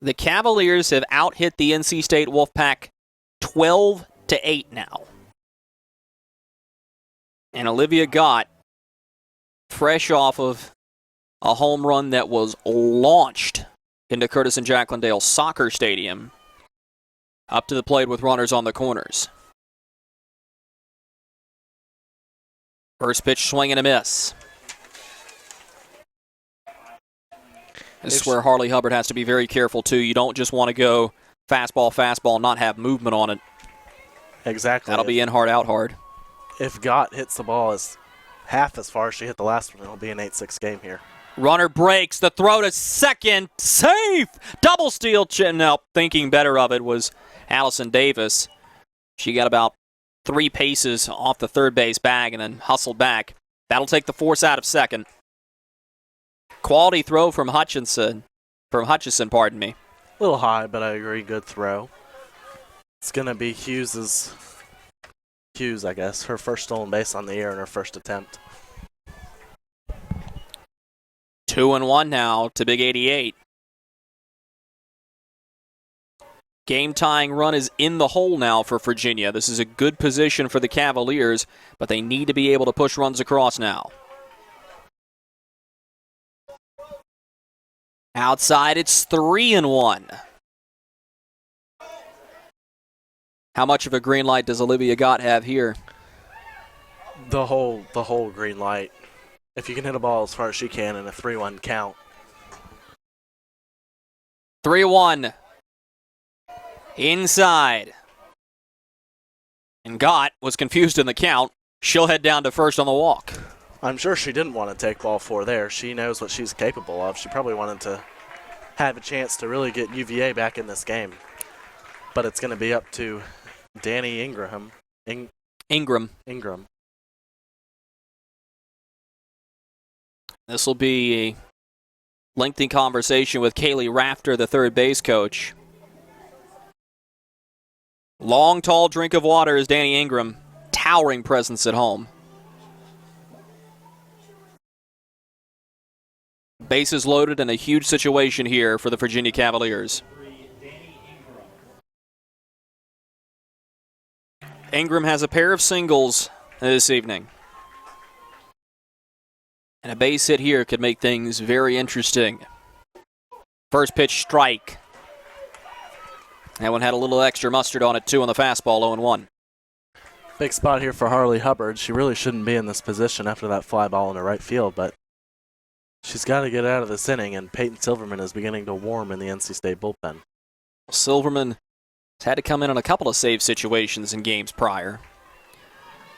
The Cavaliers have out-hit the NC State Wolfpack 12-8 now. And Olivia Gott, fresh off of a home run that was launched into Curtis and Jacqueline Dale Soccer Stadium, up to the plate with runners on the corners. First pitch, swing and a miss. This is where Harley Hubbard has to be very careful, too. You don't just want to go fastball, not have movement on it. Exactly. That'll be in hard, out hard. If Gott hits the ball as half as far as she hit the last one, it'll be an 8-6 game here. Runner breaks. The throw to second. Safe! Double steal. No, thinking better of it was Allison Davis. She got about 3 paces off the third base bag and then hustled back. That'll take the force out of second. Quality throw from Hutchison, pardon me. A little high, but I agree, good throw. It's going to be Hughes, I guess, her first stolen base on the year in her first attempt. 2-1 now to Big 88. Game-tying run is in the hole now for Virginia. This is a good position for the Cavaliers, but they need to be able to push runs across now. Outside, it's 3-1. How much of a green light does Olivia Gott have here? The whole green light. If you can hit a ball as far as she can in a 3-1 count. 3-1. Inside. And Gott was confused in the count. She'll head down to first on the walk. I'm sure she didn't want to take ball 4 there. She knows what she's capable of. She probably wanted to have a chance to really get UVA back in this game. But it's going to be up to Danny Ingram. Ingram. This will be a lengthy conversation with Kaylee Rafter, the third base coach. Long, tall drink of water is Danny Ingram. Towering presence at home. Bases loaded in a huge situation here for the Virginia Cavaliers. Ingram has a pair of singles this evening. And a base hit here could make things very interesting. First pitch strike. That one had a little extra mustard on it too on the fastball, 0-1. Big spot here for Harley Hubbard. She really shouldn't be in this position after that fly ball into right field, but she's got to get out of this inning, and Peyton Silverman is beginning to warm in the NC State bullpen. Silverman has had to come in on a couple of save situations in games prior.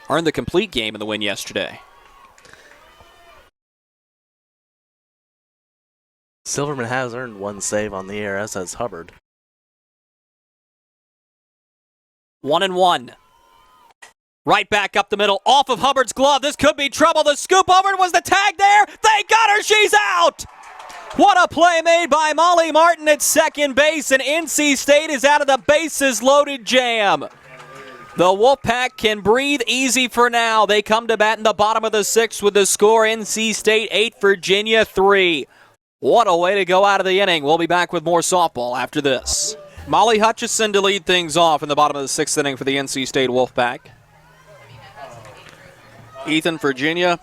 Earned the complete game in the win yesterday. Silverman has earned 1 save on the year, as has Hubbard. 1-1. Right back up the middle, off of Hubbard's glove. This could be trouble. The scoop over was the tag there. They got her. She's out. What a play made by Molly Martin at second base, and NC State is out of the bases-loaded jam. The Wolfpack can breathe easy for now. They come to bat in the bottom of the sixth with the score NC State 8, Virginia 3. What a way to go out of the inning. We'll be back with more softball after this. Molly Hutchison to lead things off in the bottom of the sixth inning for the NC State Wolfpack. Ethan, Virginia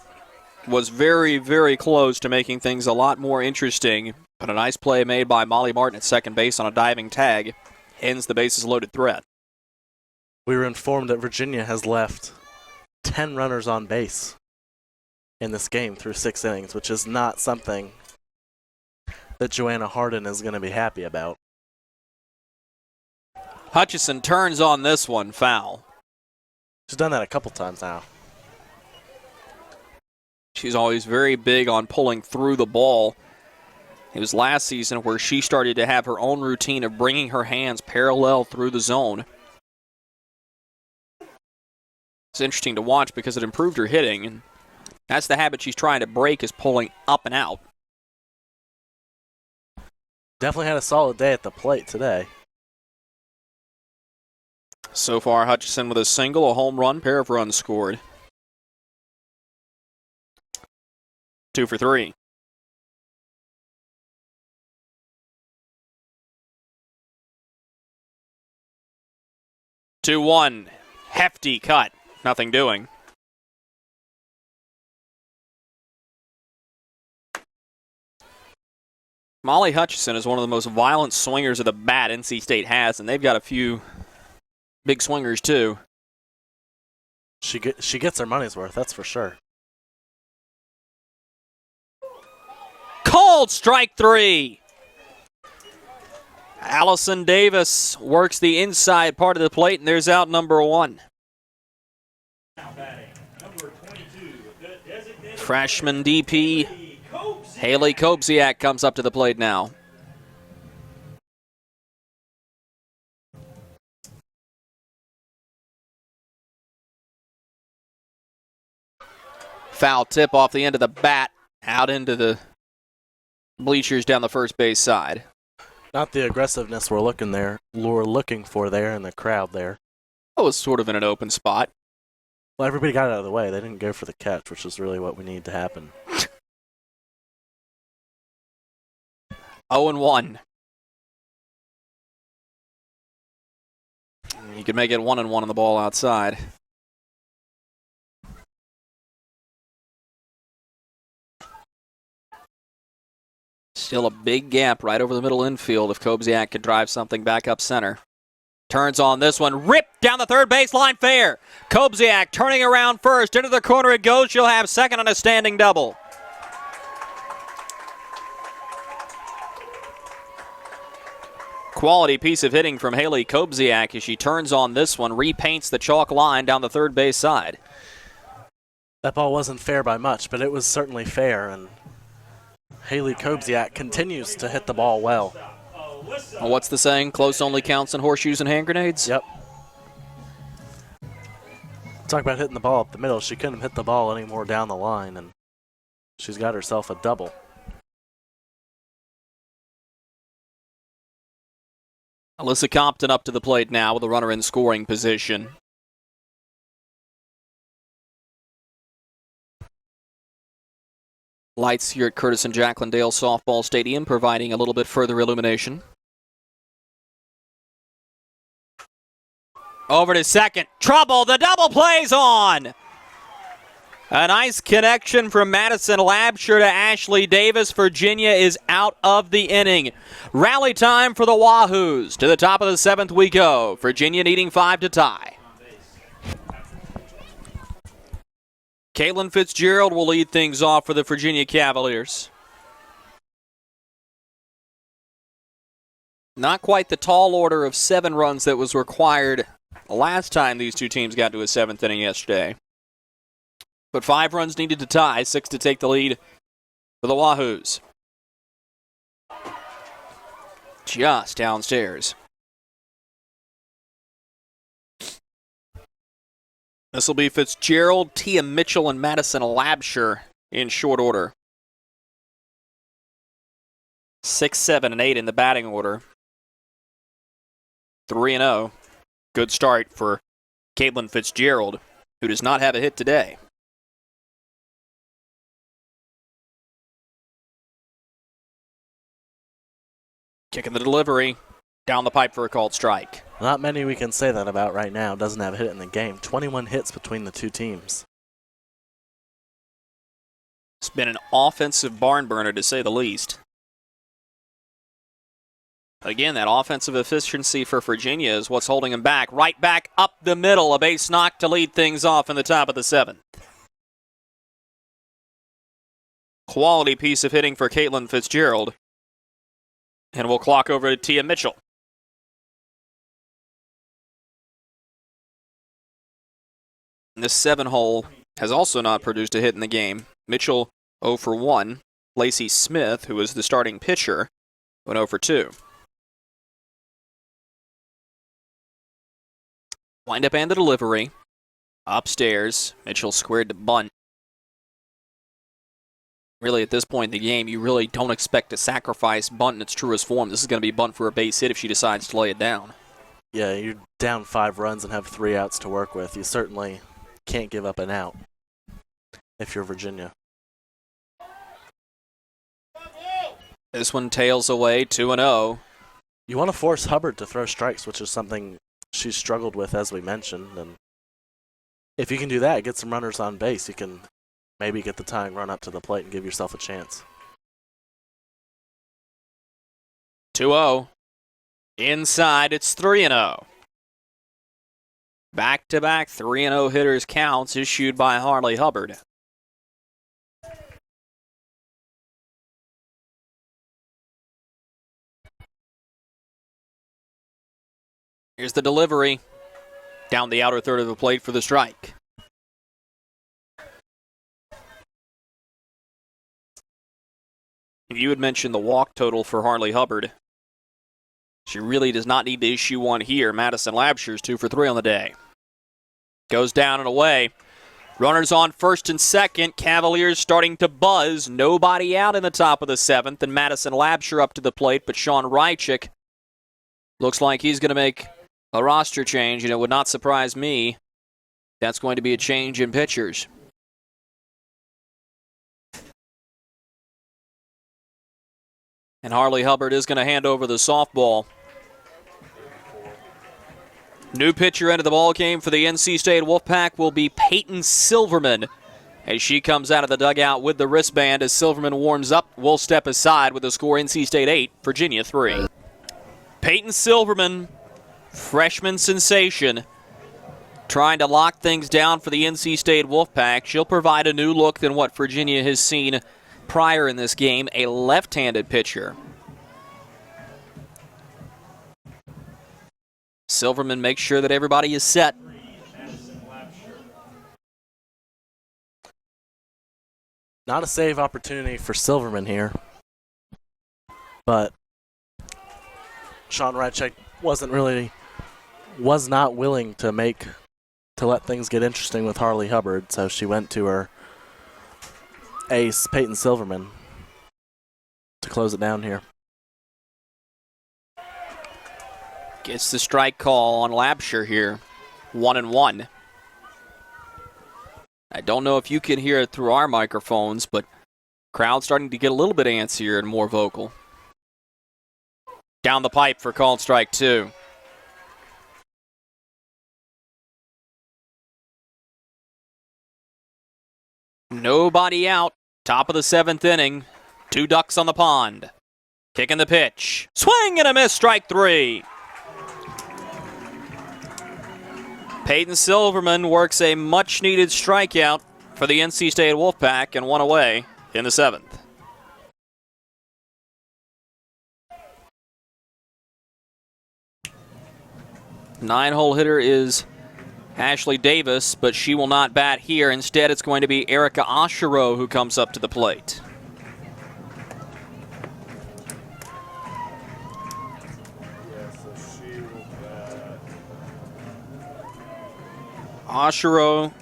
was very, very close to making things a lot more interesting, but a nice play made by Molly Martin at second base on a diving tag ends the bases-loaded threat. We were informed that Virginia has left 10 runners on base in this game through 6 innings, which is not something that Joanna Harden is going to be happy about. Hutchison turns on this one, foul. She's done that a couple times now. She's always very big on pulling through the ball. It was last season where she started to have her own routine of bringing her hands parallel through the zone. It's interesting to watch because it improved her hitting, and that's the habit she's trying to break, is pulling up and out. Definitely had a solid day at the plate today. So far, Hutchison with a single, a home run, pair of runs scored. 2 for 3. Two one, hefty cut, nothing doing. Molly Hutchison is one of the most violent swingers of the bat NC State has, and they've got a few big swingers too. She gets her money's worth, that's for sure. Called strike 3. Allison Davis works the inside part of the plate, and there's out number 1. Now batting, number 22, the designated Freshman DP Haley Kobziak comes up to the plate now. Foul tip off the end of the bat, out into the bleachers down the first base side. Not the aggressiveness we're looking for there in the crowd there. That was sort of in an open spot. Well, everybody got out of the way. They didn't go for the catch, which is really what we need to happen. 0-1. You could make it 1-1 on the ball outside. Still a big gap right over the middle infield if Kobziak could drive something back up center. Turns on this one, ripped down the third baseline fair. Kobziak turning around first, into the corner it goes. She'll have second on a standing double. Quality piece of hitting from Haley Kobziak as she turns on this one, repaints the chalk line down the third base side. That ball wasn't fair by much, but it was certainly fair, and Haley Kobziak continues to hit the ball well. What's the saying? Close only counts in horseshoes and hand grenades? Yep. Talk about hitting the ball up the middle. She couldn't hit the ball any more down the line, and she's got herself a double. Alyssa Compton up to the plate now with a runner in scoring position. Lights here at Curtis and Jacqueline Dale Softball Stadium providing a little bit further illumination. Over to second. Trouble. The double plays on. A nice connection from Madison Labshire to Ashley Davis. Virginia is out of the inning. Rally time for the Wahoos. To the top of the seventh we go. Virginia needing 5 to tie. Caitlin Fitzgerald will lead things off for the Virginia Cavaliers. Not quite the tall order of 7 runs that was required last time these two teams got to a 7th inning yesterday. But 5 runs needed to tie, 6 to take the lead for the Wahoos. Just downstairs. This will be Fitzgerald, Tia Mitchell, and Madison Labshire in short order. 6, 7, and 8 in the batting order. 3-0. Good start for Caitlin Fitzgerald, who does not have a hit today. Kicking the delivery. Down the pipe for a called strike. Not many we can say that about right now. Doesn't have a hit in the game. 21 hits between the two teams. It's been an offensive barn burner, to say the least. Again, that offensive efficiency for Virginia is what's holding them back. Right back up the middle. A base knock to lead things off in the top of the 7th. Quality piece of hitting for Caitlin Fitzgerald. And we'll clock over to Tia Mitchell. This 7-hole has also not produced a hit in the game. Mitchell 0 for 1. Lacey Smith, who was the starting pitcher, went 0 for 2. Wind-up and the delivery. Upstairs, Mitchell squared to bunt. Really, at this point in the game, you really don't expect to sacrifice bunt in its truest form. This is going to be bunt for a base hit if she decides to lay it down. Yeah, you're down 5 runs and have 3 outs to work with. You certainly can't give up an out if you're Virginia. This one tails away, 2-0. You want to force Hubbard to throw strikes, which is something she's struggled with, as we mentioned. And if you can do that, get some runners on base, you can maybe get the tying run up to the plate and give yourself a chance. 2-0. Inside, it's 3-0. Back-to-back 3-0 hitters counts issued by Harley Hubbard. Here's the delivery. Down the outer third of the plate for the strike. You had mentioned the walk total for Harley Hubbard. She really does not need to issue one here. Madison Labsher's 2 for 3 on the day. Goes down and away. Runners on first and second. Cavaliers starting to buzz. Nobody out in the top of the 7th. And Madison Labsher up to the plate. But Sean Rychik looks like he's going to make a roster change. And it would not surprise me. That's going to be a change in pitchers. And Harley Hubbard is going to hand over the softball. New pitcher into the ball game for the NC State Wolfpack will be Peyton Silverman. As she comes out of the dugout with the wristband as Silverman warms up, we'll step aside with the score NC State 8, Virginia 3. Peyton Silverman, freshman sensation, trying to lock things down for the NC State Wolfpack. She'll provide a new look than what Virginia has seen prior in this game, a left-handed pitcher. Silverman makes sure that everybody is set. Not a save opportunity for Silverman here, but Sean Rychek was not willing to let things get interesting with Harley Hubbard, so she went to her ace, Peyton Silverman, to close it down here. Gets the strike call on Labsher here. 1-1. I don't know if you can hear it through our microphones, but crowd starting to get a little bit antsier and more vocal. Down the pipe for called strike 2. Nobody out. Top of the 7th inning. 2 ducks on the pond. Kicking the pitch. Swing and a miss, strike 3. Peyton Silverman works a much-needed strikeout for the NC State Wolfpack and one away in the 7th. Nine-hole hitter is Ashley Davis, but she will not bat here. Instead, it's going to be Erica Oshiro who comes up to the plate. Oshiro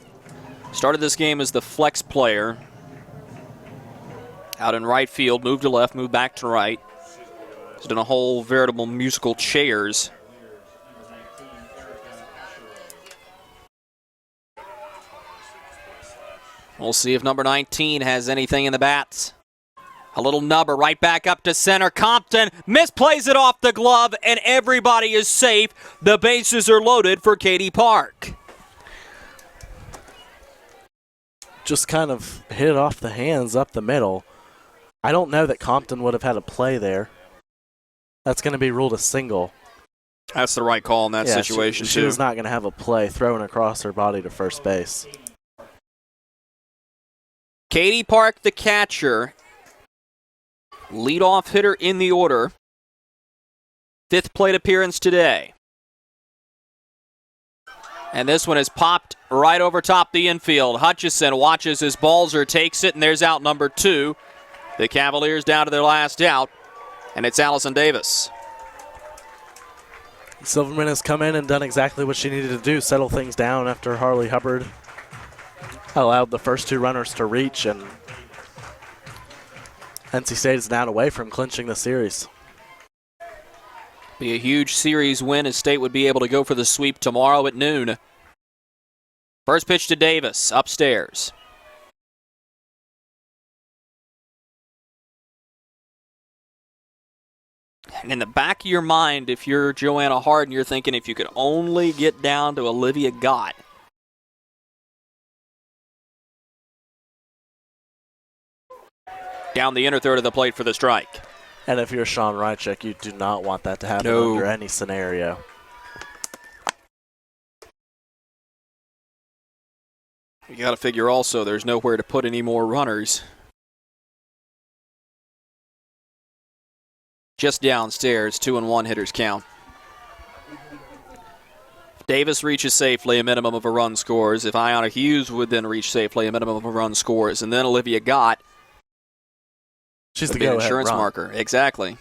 started this game as the flex player. Out in right field, moved to left, moved back to right. He's done a whole veritable musical chairs. We'll see if number 19 has anything in the bats. A little nubber right back up to center. Compton misplays it off the glove, and everybody is safe. The bases are loaded for Katie Park. Just kind of hit it off the hands up the middle. I don't know that Compton would have had a play there. That's going to be ruled a single. That's the right call in that situation, she too. was not going to have a play thrown across her body to first base. Katie Park, the catcher, leadoff hitter in the order. 5th plate appearance today. And this one is popped right over top the infield. Hutchison watches as Balzer takes it, and there's out number 2. The Cavaliers down to their last out, and it's Allison Davis. Silverman has come in and done exactly what she needed to do, settle things down after Harley Hubbard allowed the first 2 runners to reach, and NC State is down away from clinching the series. Be a huge series win as State would be able to go for the sweep tomorrow at noon. First pitch to Davis, upstairs. And in the back of your mind, if you're Joanna Harden, you're thinking if you could only get down to Olivia Gott. Down the inner third of the plate for the strike. And if you're Sean Rychek, you do not want that to happen under any scenario. You got to figure also there's nowhere to put any more runners. Just downstairs, 2-1 hitters count. If Davis reaches safely, a minimum of a run scores. If Ayanna Hughes would then reach safely, a minimum of a run scores. And then Olivia Gott. She's the go-ahead insurance run. marker. Exactly.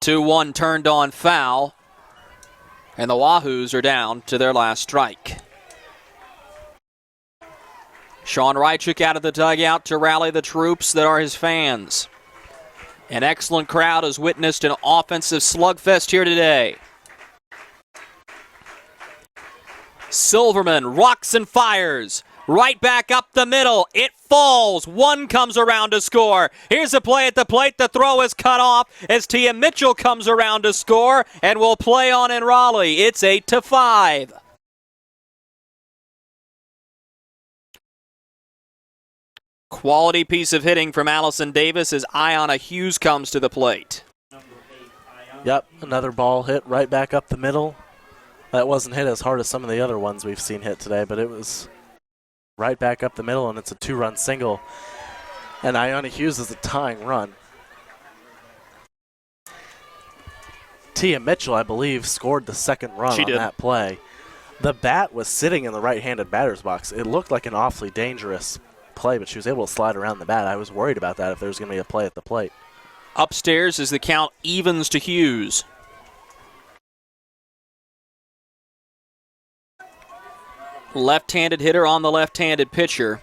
2-1 turned on foul. And the Wahoos are down to their last strike. Sean Rychuk out of the dugout to rally the troops that are his fans. An excellent crowd has witnessed an offensive slugfest here today. Silverman rocks and fires. Right back up the middle. It falls. One comes around to score. Here's a play at the plate. The throw is cut off as Tia Mitchell comes around to score and will play on in Raleigh. It's 8-5. Quality piece of hitting from Allison Davis as Ayanna Hughes comes to the plate. Yep, another ball hit right back up the middle. That wasn't hit as hard as some of the other ones we've seen hit today, but it was right back up the middle, and it's a 2-run single. And Ayanna Hughes is a tying run. Tia Mitchell, I believe, scored the second run on that play. The bat was sitting in the right-handed batter's box. It looked like an awfully dangerous play, but she was able to slide around the bat. I was worried about that if there was going to be a play at the plate. Upstairs as the count evens to Hughes. Left-handed hitter on the left-handed pitcher.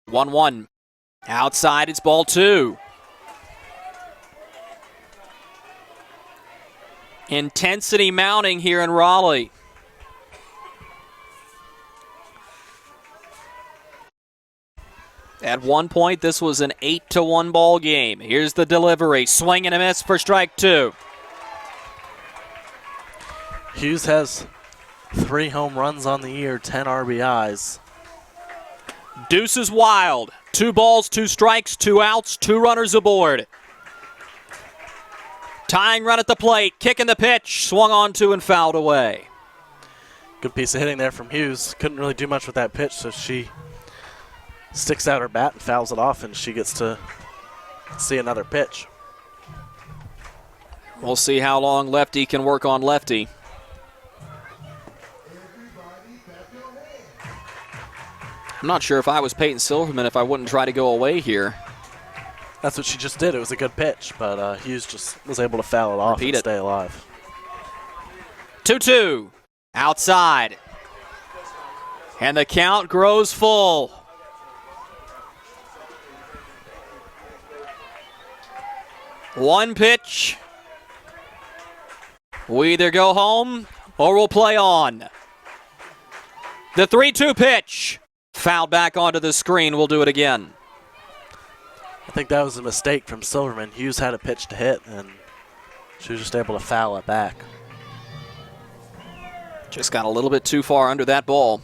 One. Outside, it's ball 2. Intensity mounting here in Raleigh. At one point, this was an 8-1 ball game. Here's the delivery. Swing and a miss for strike 2. Hughes has 3 home runs on the year, 10 RBIs. Deuce is wild. 2 balls, 2 strikes, 2 outs, 2 runners aboard. Tying run at the plate, kicking the pitch, swung on to and fouled away. Good piece of hitting there from Hughes. Couldn't really do much with that pitch, so she sticks out her bat and fouls it off, and she gets to see another pitch. We'll see how long lefty can work on lefty. I'm not sure if I was Peyton Silverman if I wouldn't try to go away here. That's what she just did. It was a good pitch, but Hughes just was able to foul it off and stay alive. 2-2. Outside. And the count grows full. One pitch. We either go home or we'll play on. The 3-2 pitch. Fouled back onto the screen. We'll do it again. I think that was a mistake from Silverman. Hughes had a pitch to hit, and she was just able to foul it back. Just got a little bit too far under that ball.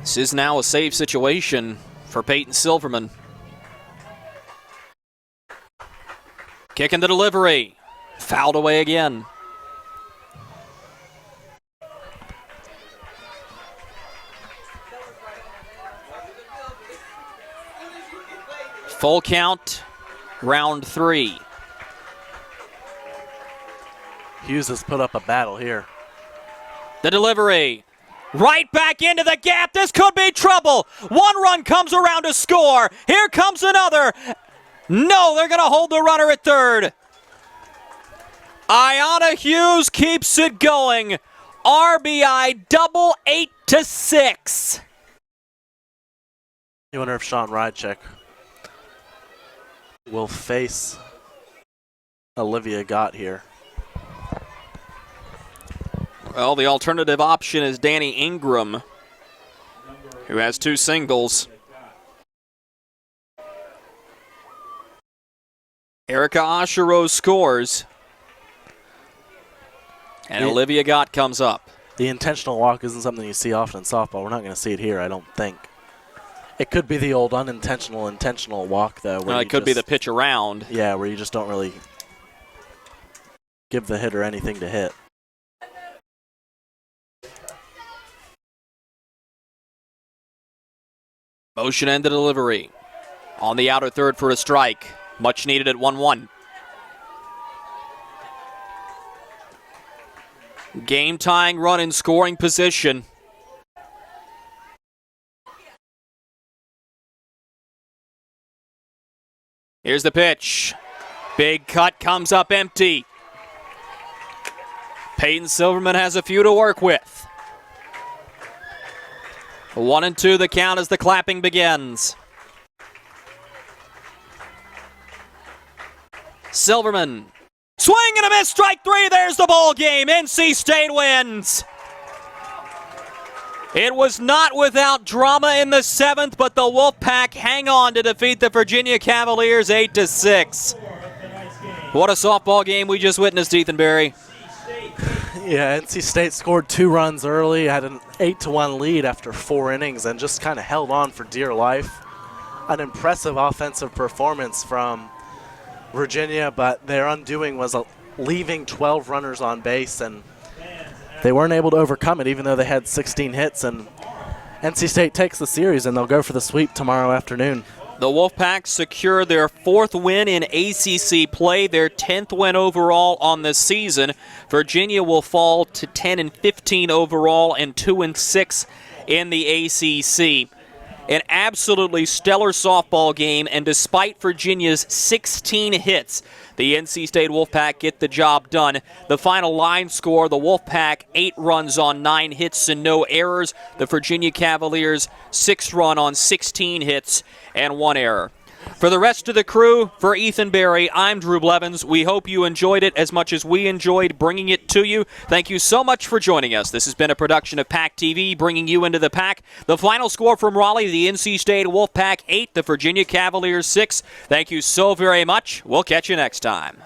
This is now a save situation for Peyton Silverman. Kicking the delivery. Fouled away again. Full count, round 3. Hughes has put up a battle here. The delivery. Right back into the gap. This could be trouble. One run comes around to score. Here comes another. No, they're going to hold the runner at third. Ayanna Hughes keeps it going. RBI double, 8-6. You wonder if Sean Rydcheck will face Olivia Gott here. Well, the alternative option is Danny Ingram, who has 2 singles. Erica Oshiro scores. And Olivia Gott comes up. The intentional walk isn't something you see often in softball. We're not going to see it here, I don't think. It could be the old unintentional intentional walk, though. Where it could be the pitch around. Yeah, where you just don't really give the hitter anything to hit. Motion and the delivery. On the outer third for a strike. Much needed at 1-1. Game tying run in scoring position. Here's the pitch. Big cut comes up empty. Peyton Silverman has a few to work with. 1-2 the count as the clapping begins. Silverman. Swing and a miss, strike 3, there's the ball game. NC State wins. It was not without drama in the 7th, but the Wolfpack hang on to defeat the Virginia Cavaliers 8-6. What a softball game we just witnessed, Ethan Berry. Yeah, NC State scored 2 runs early, had an 8-1 lead after 4 innings, and just kind of held on for dear life. An impressive offensive performance from Virginia, but their undoing was leaving 12 runners on base, and they weren't able to overcome it, even though they had 16 hits. And NC State takes the series, and they'll go for the sweep tomorrow afternoon. The Wolfpack secure their 4th win in ACC play, their 10th win overall on the season. Virginia will fall to 10-15 overall and 2-6 in the ACC. An absolutely stellar softball game, and despite Virginia's 16 hits, the NC State Wolfpack get the job done. The final line score, the Wolfpack 8 runs on 9 hits and no errors. The Virginia Cavaliers 6 run on 16 hits and 1 error. For the rest of the crew, for Ethan Berry, I'm Drew Blevins. We hope you enjoyed it as much as we enjoyed bringing it to you. Thank you so much for joining us. This has been a production of PackTV, bringing you into the pack. The final score from Raleigh, the NC State Wolfpack 8, the Virginia Cavaliers 6. Thank you so very much. We'll catch you next time.